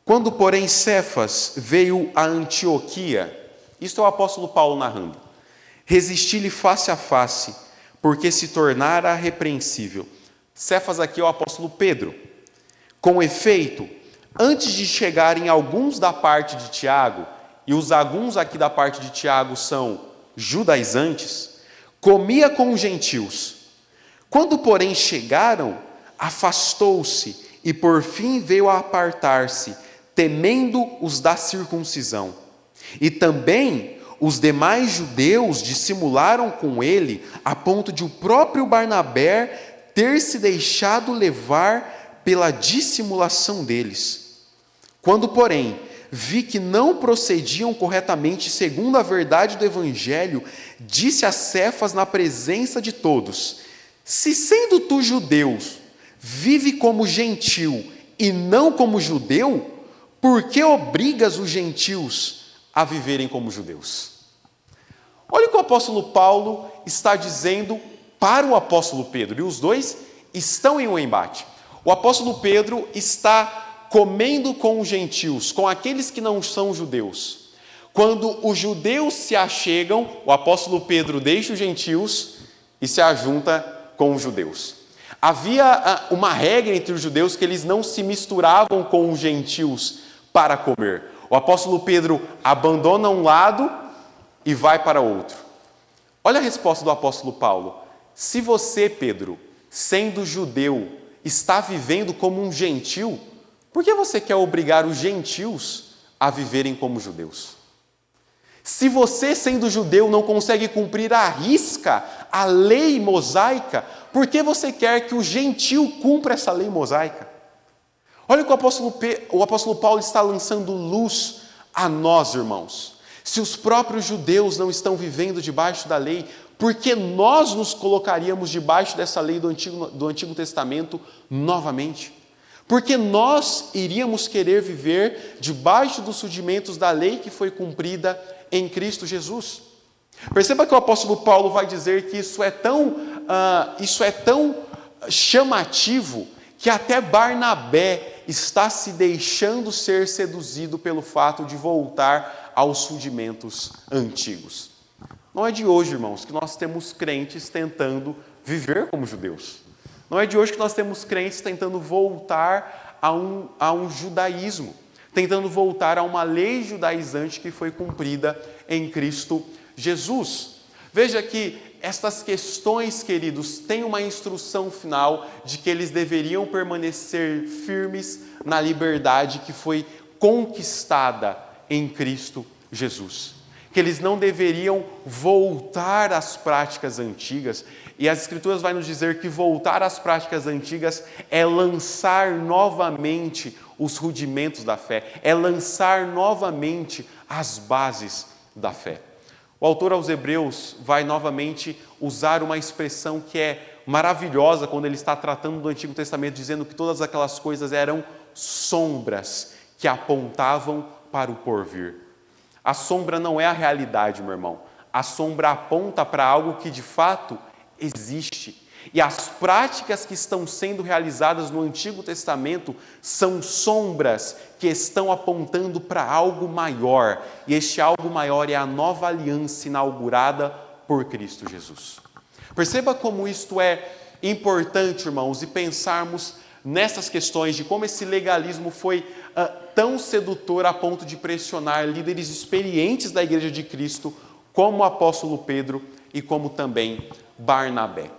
Quando, porém, Cefas veio a Antioquia, isto é o apóstolo Paulo narrando, resisti-lhe face a face, porque se tornara repreensível. Cefas aqui é o apóstolo Pedro. Com efeito, antes de chegarem alguns da parte de Tiago, e os alguns aqui da parte de Tiago são judaizantes, comia com os gentios. Quando, porém, chegaram, afastou-se e por fim veio a apartar-se, temendo os da circuncisão. E também os demais judeus dissimularam com ele, a ponto de o próprio Barnabé ter se deixado levar pela dissimulação deles. Quando, porém, vi que não procediam corretamente segundo a verdade do Evangelho, disse a Cefas na presença de todos: se sendo tu judeu, vive como gentil e não como judeu, por que obrigas os gentios a viverem como judeus? Olha o que o apóstolo Paulo está dizendo para o apóstolo Pedro, e os dois estão em um embate. O apóstolo Pedro está comendo com os gentios, com aqueles que não são judeus. Quando os judeus se achegam, o apóstolo Pedro deixa os gentios e se ajunta com os judeus. Havia uma regra entre os judeus que eles não se misturavam com os gentios para comer. O apóstolo Pedro abandona um lado e vai para outro. Olha a resposta do apóstolo Paulo. Se você, Pedro, sendo judeu, está vivendo como um gentil, por que você quer obrigar os gentios a viverem como judeus? Se você, sendo judeu, não consegue cumprir à risca a lei mosaica, por que você quer que o gentil cumpra essa lei mosaica? Olha o que o apóstolo Paulo está lançando luz a nós, irmãos. Se os próprios judeus não estão vivendo debaixo da lei, por que nós nos colocaríamos debaixo dessa lei do Antigo Testamento novamente? Porque nós iríamos querer viver debaixo dos rudimentos da lei que foi cumprida em Cristo Jesus. Perceba que o apóstolo Paulo vai dizer que isso é tão chamativo que até Barnabé está se deixando ser seduzido pelo fato de voltar aos rudimentos antigos. Não é de hoje, irmãos, que nós temos crentes tentando viver como judeus. Não é de hoje que nós temos crentes tentando voltar a um judaísmo, tentando voltar a uma lei judaizante que foi cumprida em Cristo Jesus. Veja que estas questões, queridos, têm uma instrução final de que eles deveriam permanecer firmes na liberdade que foi conquistada em Cristo Jesus. Que eles não deveriam voltar às práticas antigas. E as Escrituras vão nos dizer que voltar às práticas antigas é lançar novamente os rudimentos da fé, é lançar novamente as bases da fé. O autor aos Hebreus vai novamente usar uma expressão que é maravilhosa quando ele está tratando do Antigo Testamento, dizendo que todas aquelas coisas eram sombras que apontavam para o porvir. A sombra não é a realidade, meu irmão. A sombra aponta para algo que de fato existe. E as práticas que estão sendo realizadas no Antigo Testamento são sombras que estão apontando para algo maior. E este algo maior é a nova aliança inaugurada por Cristo Jesus. Perceba como isto é importante, irmãos, e pensarmos nessas questões de como esse legalismo foi tão sedutor a ponto de pressionar líderes experientes da Igreja de Cristo, como o apóstolo Pedro e como também Barnabé.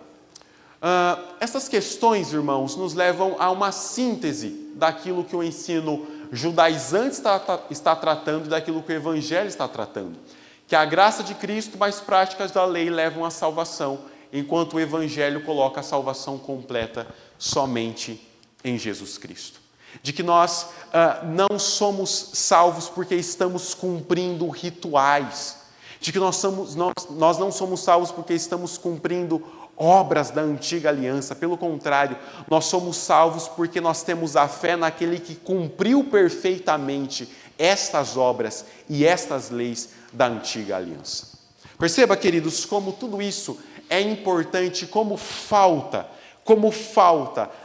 Essas questões, irmãos, nos levam a uma síntese daquilo que o ensino judaizante está tratando e daquilo que o Evangelho está tratando. Que a graça de Cristo mais práticas da lei levam à salvação, enquanto o Evangelho coloca a salvação completa somente em Jesus Cristo. De que nós não somos salvos porque estamos cumprindo rituais. De que nós não somos salvos porque estamos cumprindo obras da antiga aliança. Pelo contrário, nós somos salvos porque nós temos a fé naquele que cumpriu perfeitamente estas obras e estas leis da antiga aliança. Perceba, queridos, como tudo isso é importante, como falta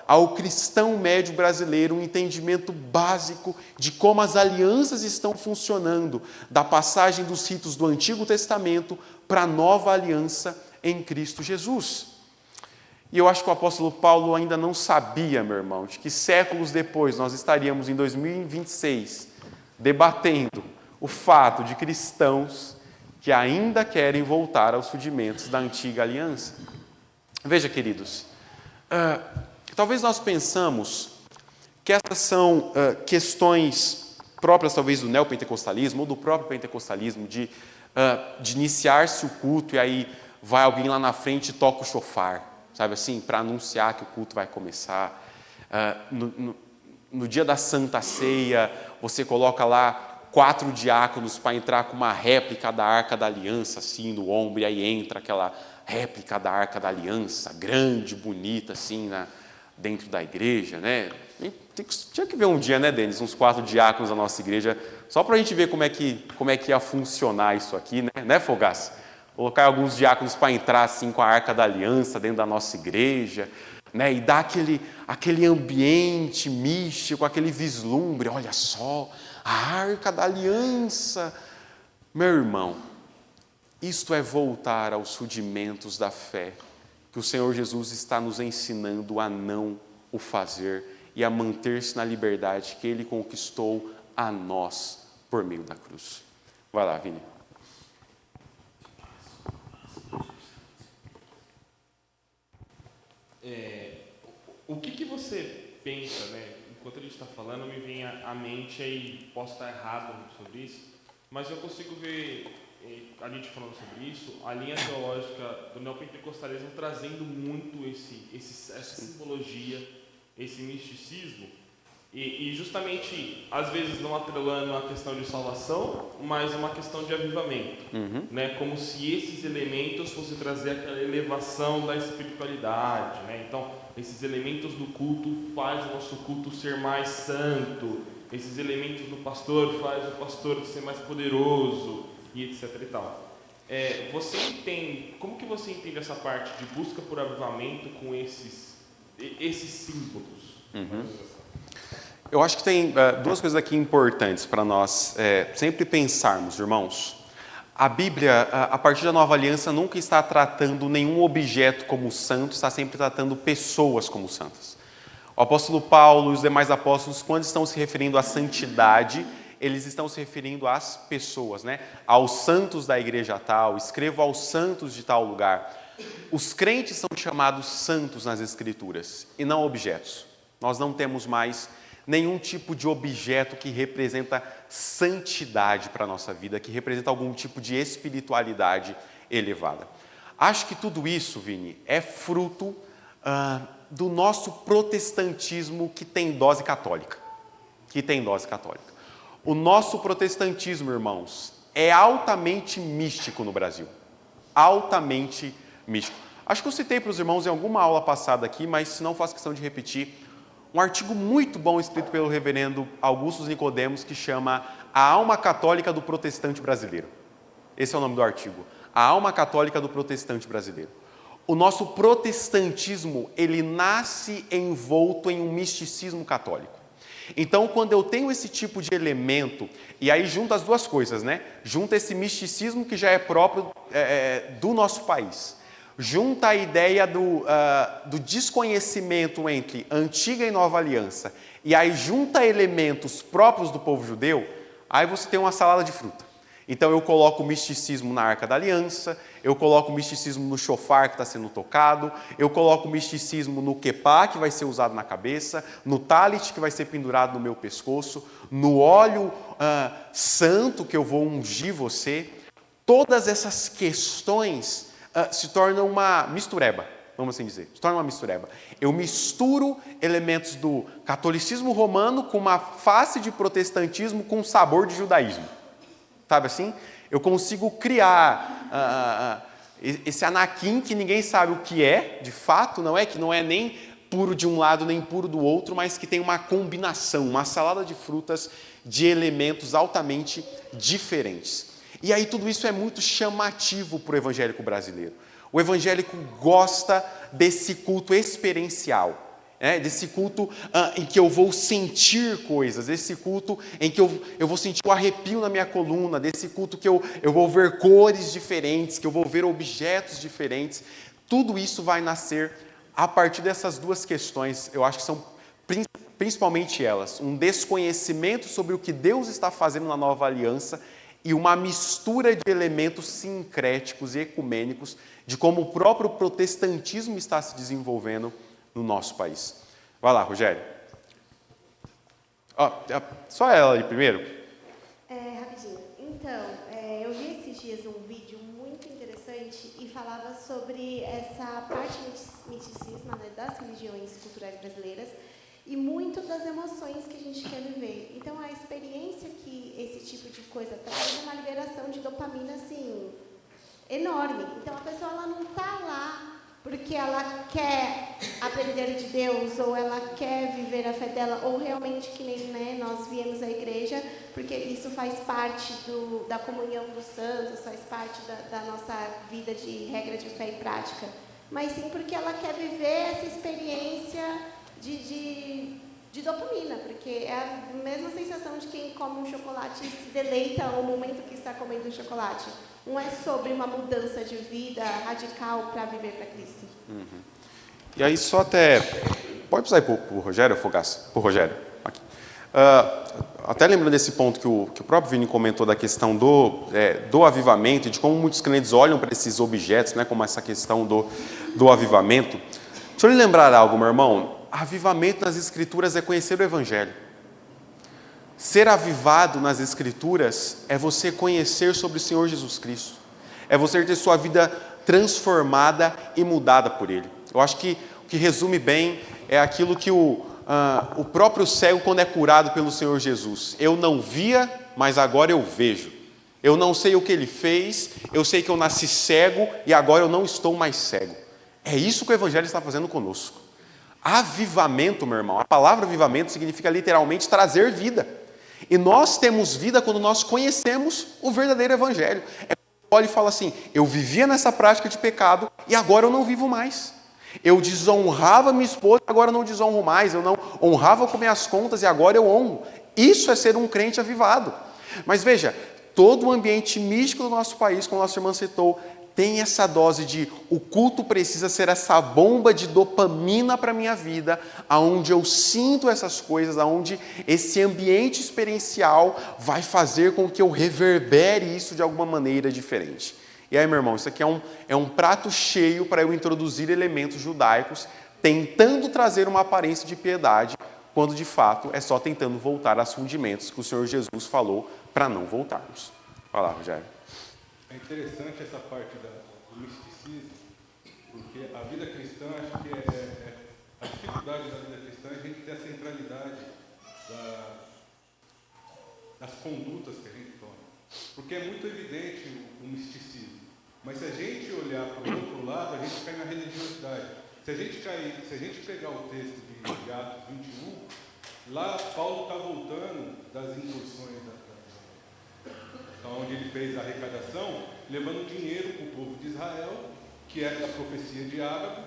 ao cristão médio brasileiro um entendimento básico de como as alianças estão funcionando, da passagem dos ritos do Antigo Testamento para a nova aliança em Cristo Jesus. E eu acho que o apóstolo Paulo ainda não sabia, meu irmão, de que séculos depois nós estaríamos em 2026 debatendo o fato de cristãos que ainda querem voltar aos rudimentos da antiga aliança. Veja, queridos, talvez nós pensamos que essas são questões próprias talvez do neopentecostalismo ou do próprio pentecostalismo, de iniciar-se o culto e aí vai alguém lá na frente e toca o chofar, sabe assim, para anunciar que o culto vai começar. No dia da Santa Ceia, você coloca lá 4 diáconos para entrar com uma réplica da Arca da Aliança, assim, no ombro, e aí entra aquela réplica da Arca da Aliança, grande, bonita, assim, dentro da igreja, né? Tinha que ver um dia, né, Denis, uns 4 diáconos da nossa igreja, só para a gente ver como é que ia funcionar isso aqui, né, Fogaça? Colocar alguns diáconos para entrar, assim, com a Arca da Aliança dentro da nossa igreja, né, e dar aquele ambiente místico, aquele vislumbre, olha só, a Arca da Aliança. Meu irmão, isto é voltar aos rudimentos da fé, que o Senhor Jesus está nos ensinando a não o fazer e a manter-se na liberdade que Ele conquistou a nós por meio da cruz. Vai lá, Vini. O que você pensa, né? Enquanto a gente está falando, me vem à mente, aí posso estar errado sobre isso, mas eu consigo ver, a gente falando sobre isso, a linha teológica do neopentecostalismo trazendo muito essa simbologia, esse misticismo, e justamente, às vezes, não atrelando a questão de salvação, mas uma questão de avivamento, né? Como se esses elementos fossem trazer aquela elevação da espiritualidade, né? Então, esses elementos do culto faz o nosso culto ser mais santo, esses elementos do pastor faz o pastor ser mais poderoso, e etc e tal. Como que você entende essa parte de busca por avivamento com esses símbolos? Eu acho que tem 2 coisas aqui importantes para nós sempre pensarmos, irmãos. A Bíblia, a partir da Nova Aliança, nunca está tratando nenhum objeto como santo, está sempre tratando pessoas como santas. O apóstolo Paulo e os demais apóstolos, quando estão se referindo à santidade, eles estão se referindo às pessoas, né? Aos santos da igreja tal, escrevo aos santos de tal lugar. Os crentes são chamados santos nas Escrituras e não objetos. Nós não temos mais nenhum tipo de objeto que representa santidade para a nossa vida, que representa algum tipo de espiritualidade elevada. Acho que tudo isso, Vini, é fruto do nosso protestantismo que tem dose católica. O nosso protestantismo, irmãos, é altamente místico no Brasil. Altamente místico. Acho que eu citei para os irmãos em alguma aula passada aqui, mas se não faço questão de repetir, um artigo muito bom escrito pelo reverendo Augusto Nicodemos que chama A Alma Católica do Protestante Brasileiro. Esse é o nome do artigo. A Alma Católica do Protestante Brasileiro. O nosso protestantismo, ele nasce envolto em um misticismo católico. Então, quando eu tenho esse tipo de elemento, e aí junta as 2 coisas, né? Junta esse misticismo que já é próprio do nosso país, junta a ideia do desconhecimento entre antiga e nova aliança, e aí junta elementos próprios do povo judeu, aí você tem uma salada de fruta. Então eu coloco o misticismo na Arca da Aliança, eu coloco o misticismo no shofar que está sendo tocado, eu coloco o misticismo no quepá que vai ser usado na cabeça, no talit que vai ser pendurado no meu pescoço, no óleo santo que eu vou ungir você. Todas essas questões se tornam uma mistureba, vamos assim dizer, se torna uma mistureba. Eu misturo elementos do catolicismo romano com uma face de protestantismo com sabor de judaísmo. Sabe assim? Eu consigo criar esse Anakin que ninguém sabe o que é, de fato, que não é nem puro de um lado nem puro do outro, mas que tem uma combinação, uma salada de frutas de elementos altamente diferentes. E aí tudo isso é muito chamativo para o evangélico brasileiro. O evangélico gosta desse culto experiencial. Desse culto em que eu vou sentir coisas, desse culto em que eu vou sentir o arrepio na minha coluna, desse culto que eu vou ver cores diferentes, que eu vou ver objetos diferentes. Tudo isso vai nascer a partir dessas duas questões, eu acho que são principalmente elas, um desconhecimento sobre o que Deus está fazendo na nova aliança e uma mistura de elementos sincréticos e ecumênicos de como o próprio protestantismo está se desenvolvendo no nosso país. Vai lá, Rogério. Só ela ali primeiro. Rapidinho. Então, eu vi esses dias um vídeo muito interessante e falava sobre essa parte misticismo, né, das religiões culturais brasileiras e muito das emoções que a gente quer viver. Então, a experiência que esse tipo de coisa traz é uma liberação de dopamina, assim, enorme. Então, a pessoa ela não está lá porque ela quer aprender de Deus, ou ela quer viver a fé dela, ou realmente que nem nós viemos à igreja, porque isso faz parte da comunhão dos santos, faz parte da nossa vida de regra de fé e prática. Mas sim porque ela quer viver essa experiência de dopamina, porque é a mesma sensação de quem come um chocolate e se deleita ao momento que está comendo o chocolate. Não é sobre uma mudança de vida radical para viver para Cristo. Uhum. E aí só até... Pode precisar ir para o Rogério, Fogaça? Para o Rogério. Aqui. Até lembrando desse ponto que o próprio Vini comentou da questão do avivamento e de como muitos crentes olham para esses objetos, como essa questão do avivamento. Deixa eu lhe lembrar algo, meu irmão. Avivamento nas Escrituras é conhecer o Evangelho. Ser avivado nas Escrituras é você conhecer sobre o Senhor Jesus Cristo. É você ter sua vida transformada e mudada por Ele. Eu acho que o que resume bem é aquilo que o próprio cego, quando é curado pelo Senhor Jesus. Eu não via, mas agora eu vejo. Eu não sei o que Ele fez, eu sei que eu nasci cego e agora eu não estou mais cego. É isso que o Evangelho está fazendo conosco. Avivamento, meu irmão, a palavra avivamento significa literalmente trazer vida. E nós temos vida quando nós conhecemos o verdadeiro Evangelho. Olha e fala assim, eu vivia nessa prática de pecado e agora eu não vivo mais. Eu desonrava minha esposa e agora eu não desonro mais. Eu não honrava com minhas contas e agora eu honro. Isso é ser um crente avivado. Mas veja, todo o ambiente místico do nosso país, como a nossa irmã citou, tem essa dose de o culto precisa ser essa bomba de dopamina para a minha vida, aonde eu sinto essas coisas, aonde esse ambiente experiencial vai fazer com que eu reverbere isso de alguma maneira diferente. E aí, meu irmão, isso aqui é um prato cheio para eu introduzir elementos judaicos, tentando trazer uma aparência de piedade, quando de fato é só tentando voltar aos fundimentos que o Senhor Jesus falou para não voltarmos. Vai lá, Rogério. É interessante essa parte do misticismo, porque a vida cristã, acho que a dificuldade da vida cristã é a gente ter a centralidade das condutas que a gente toma. Porque é muito evidente o misticismo, mas se a gente olhar para o outro lado, a gente cai na religiosidade. Se a gente pegar o texto de Atos 21, lá Paulo está voltando das incursões onde ele fez a arrecadação, levando dinheiro para o povo de Israel, que era da profecia de Ágabo.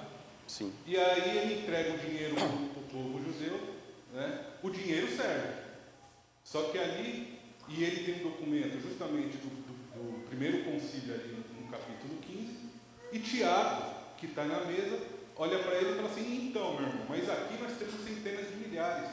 Sim. E aí ele entrega o dinheiro para o povo judeu, o dinheiro serve. Só que ali, e ele tem um documento justamente do primeiro concílio ali no capítulo 15, e Tiago que está na mesa, olha para ele e fala assim, então, meu irmão, mas aqui nós temos centenas de milhares.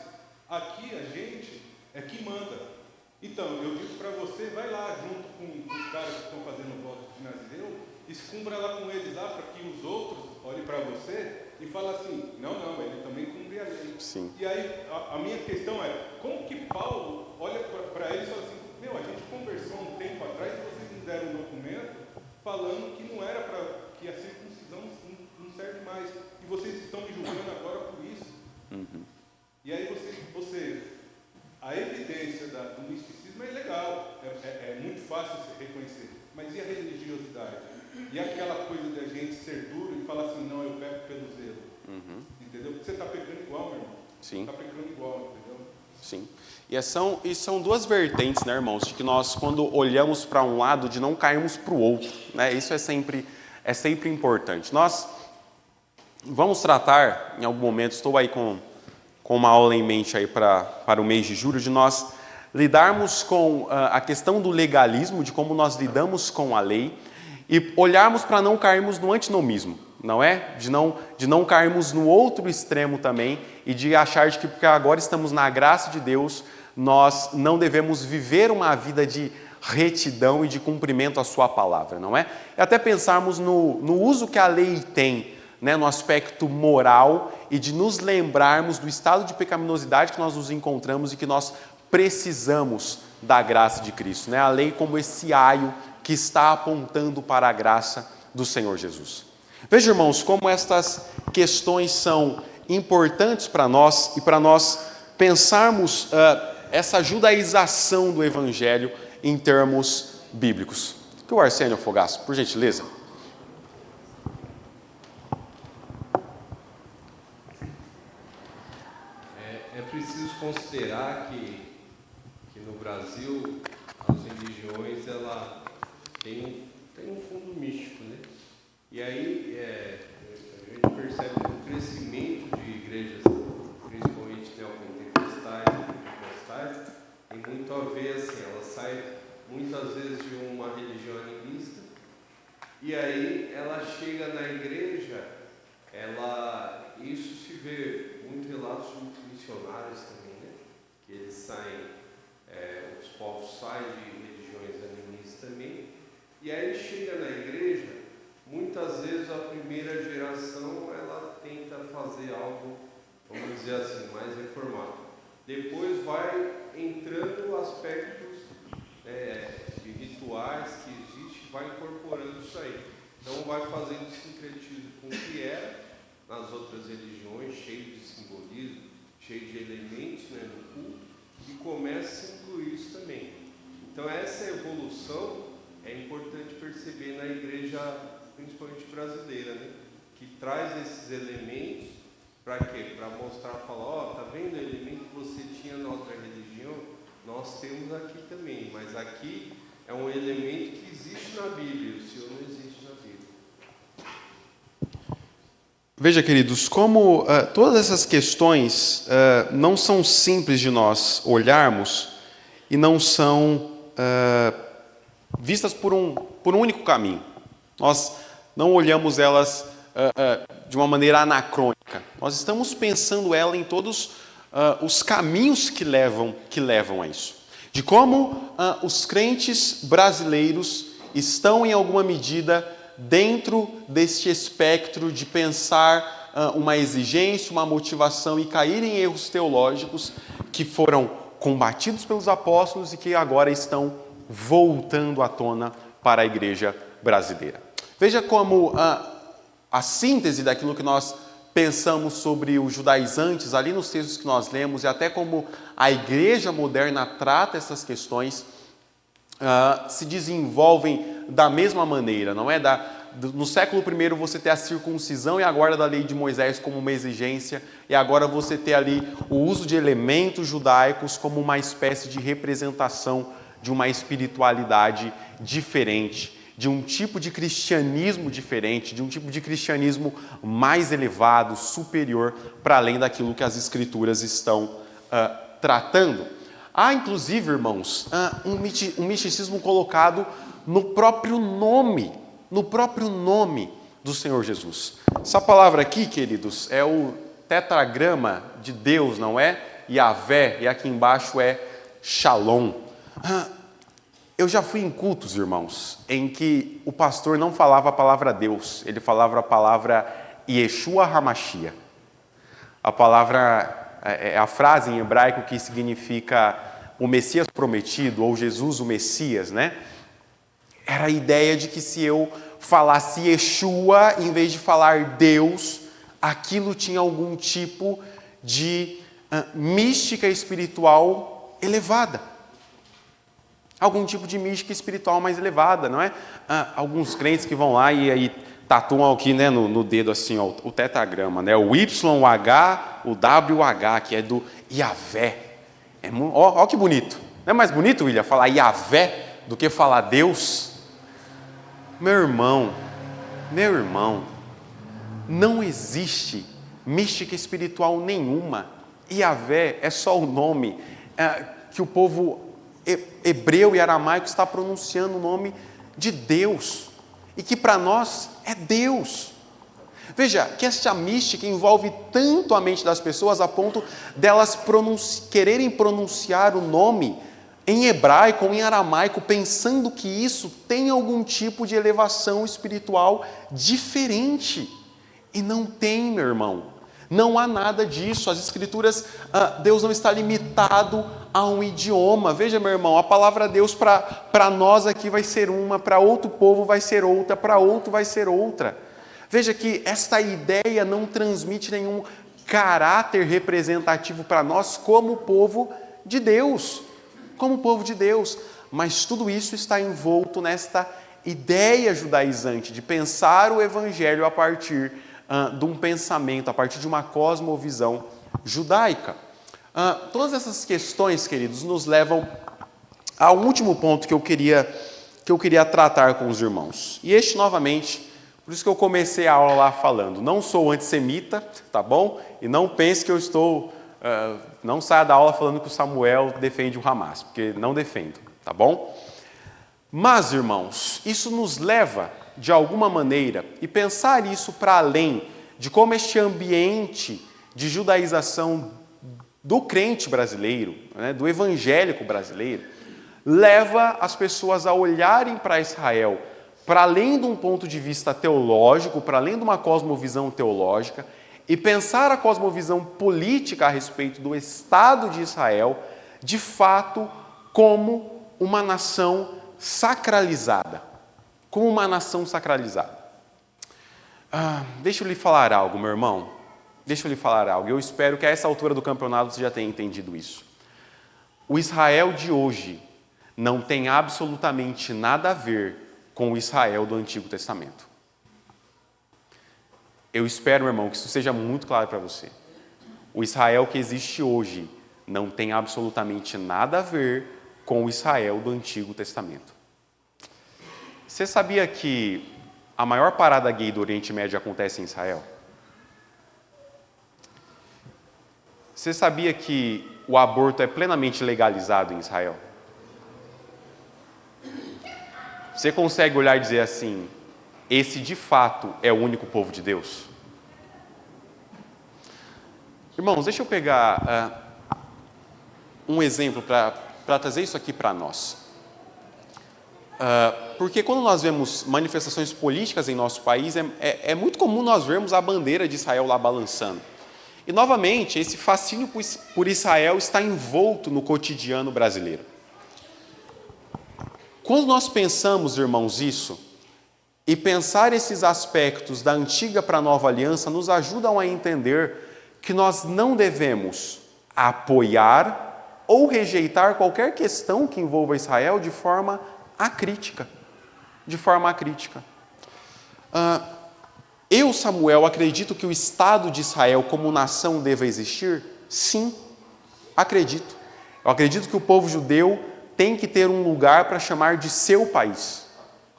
Aqui a gente é que manda. Então, eu digo para você, vai lá junto com os caras que estão fazendo o voto de Nazireu, escumbra lá com eles lá, para que os outros olhem para você e falem assim, não, ele também cumpre a lei. Sim. E aí, a minha questão é, como que Paulo olha para eles e fala assim, a gente conversou um tempo atrás e vocês me deram um documento falando que não era para que a circuncisão não serve mais. E vocês estão me julgando agora por isso. Uhum. E aí a evidência do misticismo é legal, é muito fácil se reconhecer. Mas e a religiosidade? E aquela coisa da gente ser duro e falar assim, não, eu peco pelo zelo. Uhum. Entendeu? Porque você está pecando igual, meu irmão. Sim. Está pecando igual, entendeu? Sim. E são duas vertentes, né, irmãos, de que nós, quando olhamos para um lado, de não cairmos para o outro, né? Isso é sempre importante. Nós vamos tratar, em algum momento, estou aí com uma aula em mente aí para o mês de julho, de nós lidarmos com a questão do legalismo, de como nós lidamos com a lei, e olharmos para não cairmos no antinomismo, não é? De não cairmos no outro extremo também, e de achar que porque agora estamos na graça de Deus, nós não devemos viver uma vida de retidão e de cumprimento à sua palavra, não é? E até pensarmos no uso que a lei tem, né, no aspecto moral, e de nos lembrarmos do estado de pecaminosidade que nós nos encontramos e que nós precisamos da graça de Cristo, né? A lei como esse aio que está apontando para a graça do Senhor Jesus. Veja, irmãos, como estas questões são importantes para nós e para nós pensarmos essa judaização do Evangelho em termos bíblicos. Que o Arsênio Fogaço, por gentileza. É preciso considerar que no Brasil as religiões ela tem um fundo místico, né? E aí a gente percebe um crescimento de igrejas, principalmente neopentecostais e pentecostais, tem muito a ver assim, ela sai muitas vezes de uma religião animista e aí ela chega na igreja, isso se vê muito relatos de missionários também, né? Que eles saem, os povos saem de religiões animistas também, e aí chega na igreja, muitas vezes a primeira geração ela tenta fazer algo, vamos dizer assim, mais reformado. Depois vai entrando aspectos de rituais que existem, vai incorporando isso aí. Então vai fazendo sincretismo com o que era nas outras religiões, cheio de simbolismo, cheio de elementos, né, no culto, e começa a se incluir isso também. Então essa evolução é importante perceber na igreja, principalmente brasileira, né, que traz esses elementos para quê? Para mostrar, falar, tá vendo o elemento que você tinha na outra religião? Nós temos aqui também, mas aqui é um elemento que existe na Bíblia, o Senhor não existe na Bíblia. Veja, queridos, como todas essas questões não são simples de nós olharmos e não são vistas por um único caminho. Nós não olhamos elas de uma maneira anacrônica. Nós estamos pensando ela em todos os caminhos que levam a isso. De como os crentes brasileiros estão, em alguma medida, dentro deste espectro de pensar uma exigência, uma motivação e cair em erros teológicos que foram combatidos pelos apóstolos e que agora estão voltando à tona para a igreja brasileira. Veja como a síntese daquilo que nós pensamos sobre os judaizantes ali nos textos que nós lemos e até como a igreja moderna trata essas questões se desenvolvem da mesma maneira, não é? No século I você tem a circuncisão e a guarda da lei de Moisés como uma exigência, e agora você tem ali o uso de elementos judaicos como uma espécie de representação de uma espiritualidade diferente, de um tipo de cristianismo diferente, de um tipo de cristianismo mais elevado, superior, para além daquilo que as Escrituras estão tratando. Há, inclusive, irmãos, um misticismo colocado no próprio nome do Senhor Jesus. Essa palavra aqui, queridos, é o tetragrama de Deus, não é? Yahvé, e aqui embaixo é Shalom. Eu já fui em cultos, irmãos, em que o pastor não falava a palavra Deus, ele falava a palavra Yeshua HaMashiach. A palavra, é a frase em hebraico que significa o Messias prometido, ou Jesus o Messias, né? Era a ideia de que se eu falasse Yeshua, em vez de falar Deus, aquilo tinha algum tipo de mística espiritual elevada. Algum tipo de mística espiritual mais elevada, não é? Alguns crentes que vão lá e aí tatuam aqui, né, no dedo assim, ó, o tetragrama, né? O YH, o WH, que é do Yahvé. Ó que bonito. Não é mais bonito, William, falar Yahvé do que falar Deus? Meu irmão, não existe mística espiritual nenhuma. Yahvé é só o nome que o povo hebreu e aramaico está pronunciando o nome de Deus, e que para nós é Deus. Veja, que esta mística envolve tanto a mente das pessoas a ponto delas quererem pronunciar o nome em hebraico ou em aramaico, pensando que isso tem algum tipo de elevação espiritual diferente. E não tem, meu irmão. Não há nada disso. As Escrituras, Deus não está limitado a um idioma. Veja, meu irmão, a palavra Deus para nós aqui vai ser uma, para outro povo vai ser outra, para outro vai ser outra. Veja que esta ideia não transmite nenhum caráter representativo para nós como povo de Deus. Como povo de Deus. Mas tudo isso está envolto nesta ideia judaizante de pensar o Evangelho a partir de um pensamento, a partir de uma cosmovisão judaica. Todas essas questões, queridos, nos levam ao último ponto que eu queria tratar com os irmãos. E este, novamente, por isso que eu comecei a aula lá falando, não sou antissemita, tá bom? E não pense que eu estou, não saia da aula falando que o Samuel defende o Hamas, porque não defendo, tá bom? Mas, irmãos, isso nos leva, de alguma maneira, e pensar isso para além de como este ambiente de judaização do crente brasileiro, né, do evangélico brasileiro, leva as pessoas a olharem para Israel para além de um ponto de vista teológico, para além de uma cosmovisão teológica, e pensar a cosmovisão política a respeito do Estado de Israel, de fato, como uma nação sacralizada. Como uma nação sacralizada. Deixa eu lhe falar algo, meu irmão. Deixa eu lhe falar algo. Eu espero que a essa altura do campeonato você já tenha entendido isso. O Israel de hoje não tem absolutamente nada a ver com o Israel do Antigo Testamento. Eu espero, meu irmão, que isso seja muito claro para você. O Israel que existe hoje não tem absolutamente nada a ver com o Israel do Antigo Testamento. Você sabia que a maior parada gay do Oriente Médio acontece em Israel? Você sabia que o aborto é plenamente legalizado em Israel? Você consegue olhar e dizer assim, esse de fato é o único povo de Deus? Irmãos, deixa eu pegar um exemplo para trazer isso aqui para nós. Porque quando nós vemos manifestações políticas em nosso país, é muito comum nós vermos a bandeira de Israel lá balançando. E, novamente, esse fascínio por Israel está envolto no cotidiano brasileiro. Quando nós pensamos, irmãos, isso, e pensar esses aspectos da antiga para a nova aliança, nos ajudam a entender que nós não devemos apoiar ou rejeitar qualquer questão que envolva Israel de forma acrítica. De forma acrítica. Eu, Samuel, acredito que o Estado de Israel como nação deva existir? Sim, acredito. Eu acredito que o povo judeu tem que ter um lugar para chamar de seu país.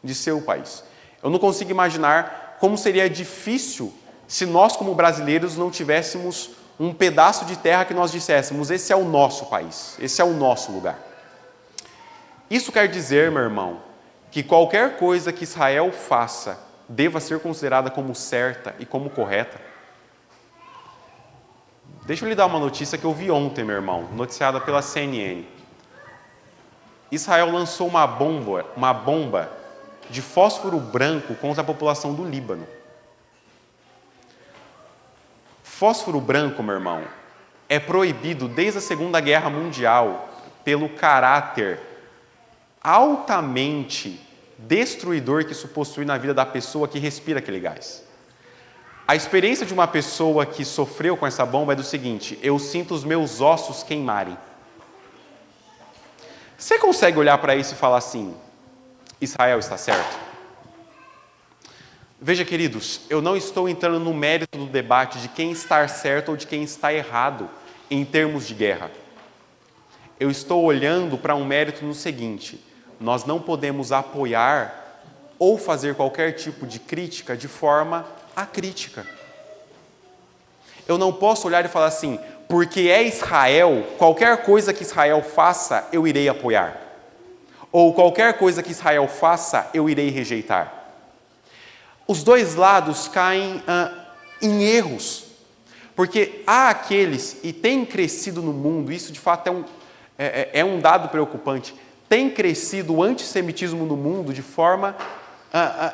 De seu país. Eu não consigo imaginar como seria difícil se nós, como brasileiros, não tivéssemos um pedaço de terra que nós disséssemos, esse é o nosso país, esse é o nosso lugar. Isso quer dizer, meu irmão, que qualquer coisa que Israel faça deva ser considerada como certa e como correta. Deixa eu lhe dar uma notícia que eu vi ontem, meu irmão, noticiada pela CNN. Israel lançou uma bomba de fósforo branco contra a população do Líbano. Fósforo branco, meu irmão, é proibido desde a Segunda Guerra Mundial pelo caráter altamente destruidor que isso possui na vida da pessoa que respira aquele gás. A experiência de uma pessoa que sofreu com essa bomba é do seguinte: eu sinto os meus ossos queimarem. Você consegue olhar para isso e falar assim, Israel está certo? Veja, queridos, eu não estou entrando no mérito do debate de quem está certo ou de quem está errado em termos de guerra. Eu estou olhando para um mérito no seguinte: nós não podemos apoiar ou fazer qualquer tipo de crítica de forma acrítica. Eu não posso olhar e falar assim, porque é Israel, qualquer coisa que Israel faça, eu irei apoiar. Ou qualquer coisa que Israel faça, eu irei rejeitar. Os dois lados caem em erros. Porque há aqueles, e tem crescido no mundo, isso de fato é um dado preocupante, tem crescido o antissemitismo no mundo de forma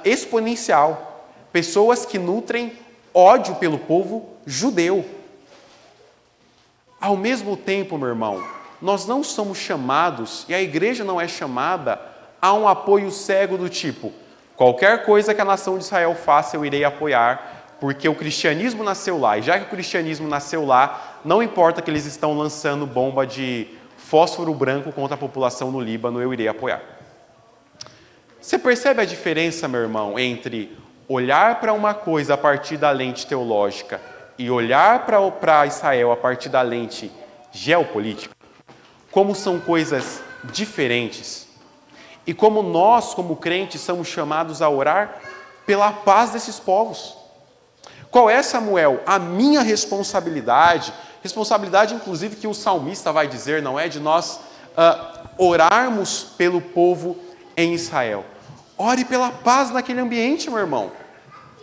exponencial. Pessoas que nutrem ódio pelo povo judeu. Ao mesmo tempo, meu irmão, nós não somos chamados, e a igreja não é chamada, a um apoio cego do tipo, qualquer coisa que a nação de Israel faça, eu irei apoiar, porque o cristianismo nasceu lá, e já que o cristianismo nasceu lá, não importa que eles estão lançando bomba de fósforo branco contra a população no Líbano, eu irei apoiar. Você percebe a diferença, meu irmão, entre olhar para uma coisa a partir da lente teológica e olhar para Israel a partir da lente geopolítica? Como são coisas diferentes. E como nós, como crentes, somos chamados a orar pela paz desses povos. Qual é, Samuel, a minha responsabilidade inclusive que o salmista vai dizer, não é? De nós orarmos pelo povo em Israel. Ore pela paz naquele ambiente, meu irmão.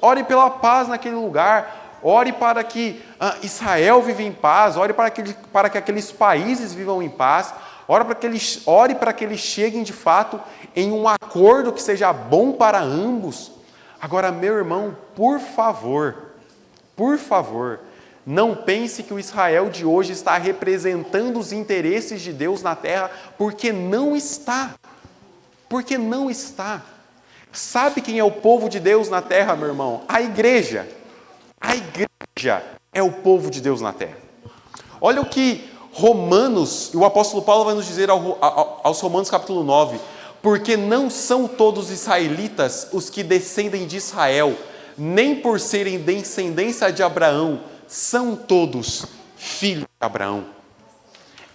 Ore pela paz naquele lugar. Ore para que Israel viva em paz. Ore para que aqueles países vivam em paz. Ore para que eles cheguem de fato em um acordo que seja bom para ambos. Agora, meu irmão, por favor, não pense que o Israel de hoje está representando os interesses de Deus na terra, porque não está. Porque não está. Sabe quem é o povo de Deus na terra, meu irmão? A igreja. A igreja é o povo de Deus na terra. Olha o que Romanos, e o apóstolo Paulo vai nos dizer aos Romanos capítulo 9, porque não são todos israelitas os que descendem de Israel, nem por serem descendência de Abraão, são todos filhos de Abraão.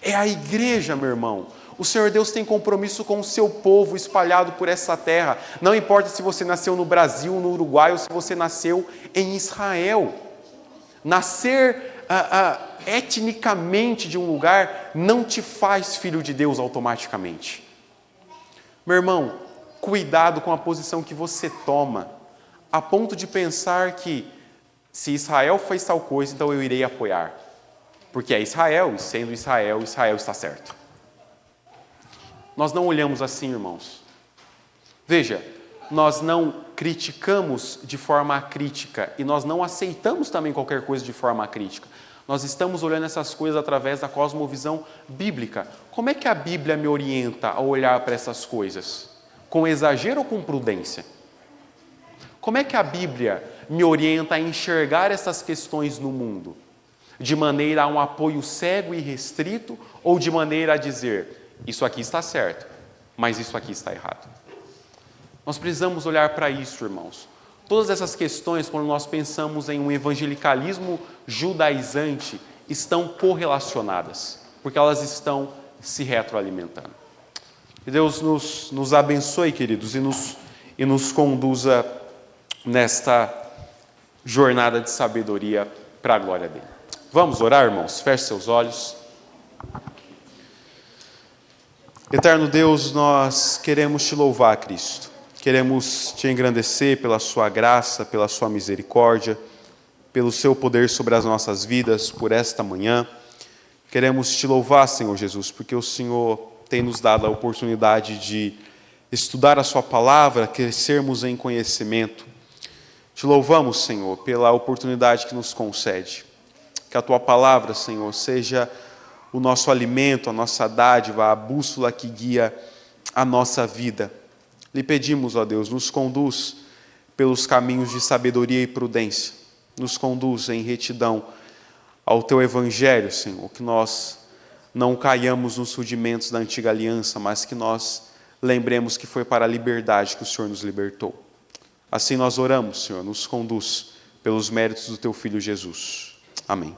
É a igreja, meu irmão. O Senhor Deus tem compromisso com o seu povo espalhado por essa terra. Não importa se você nasceu no Brasil, no Uruguai, ou se você nasceu em Israel. Nascer etnicamente de um lugar não te faz filho de Deus automaticamente. Meu irmão, cuidado com a posição que você toma, a ponto de pensar que se Israel fez tal coisa, então eu irei apoiar. Porque é Israel, e sendo Israel, Israel está certo. Nós não olhamos assim, irmãos. Veja, nós não criticamos de forma crítica e nós não aceitamos também qualquer coisa de forma crítica. Nós estamos olhando essas coisas através da cosmovisão bíblica. Como é que a Bíblia me orienta a olhar para essas coisas? Com exagero ou com prudência? Como é que a Bíblia me orienta a enxergar essas questões no mundo? De maneira a um apoio cego e restrito ou de maneira a dizer, isso aqui está certo, mas isso aqui está errado? Nós precisamos olhar para isso, irmãos. Todas essas questões, quando nós pensamos em um evangelicalismo judaizante, estão correlacionadas, porque elas estão se retroalimentando. Que Deus nos abençoe, queridos, e nos conduza nesta jornada de sabedoria para a glória dele. Vamos orar, irmãos? Feche seus olhos. Eterno Deus, nós queremos te louvar, Cristo. Queremos te engrandecer pela sua graça, pela sua misericórdia, pelo seu poder sobre as nossas vidas por esta manhã. Queremos te louvar, Senhor Jesus, porque o Senhor tem nos dado a oportunidade de estudar a sua palavra, crescermos em conhecimento. Te louvamos, Senhor, pela oportunidade que nos concede. Que a tua palavra, Senhor, seja o nosso alimento, a nossa dádiva, a bússola que guia a nossa vida. Lhe pedimos, ó Deus, nos conduz pelos caminhos de sabedoria e prudência. Nos conduz em retidão ao teu evangelho, Senhor, que nós não caiamos nos rudimentos da antiga aliança, mas que nós lembremos que foi para a liberdade que o Senhor nos libertou. Assim nós oramos, Senhor, nos conduz pelos méritos do teu Filho Jesus. Amém.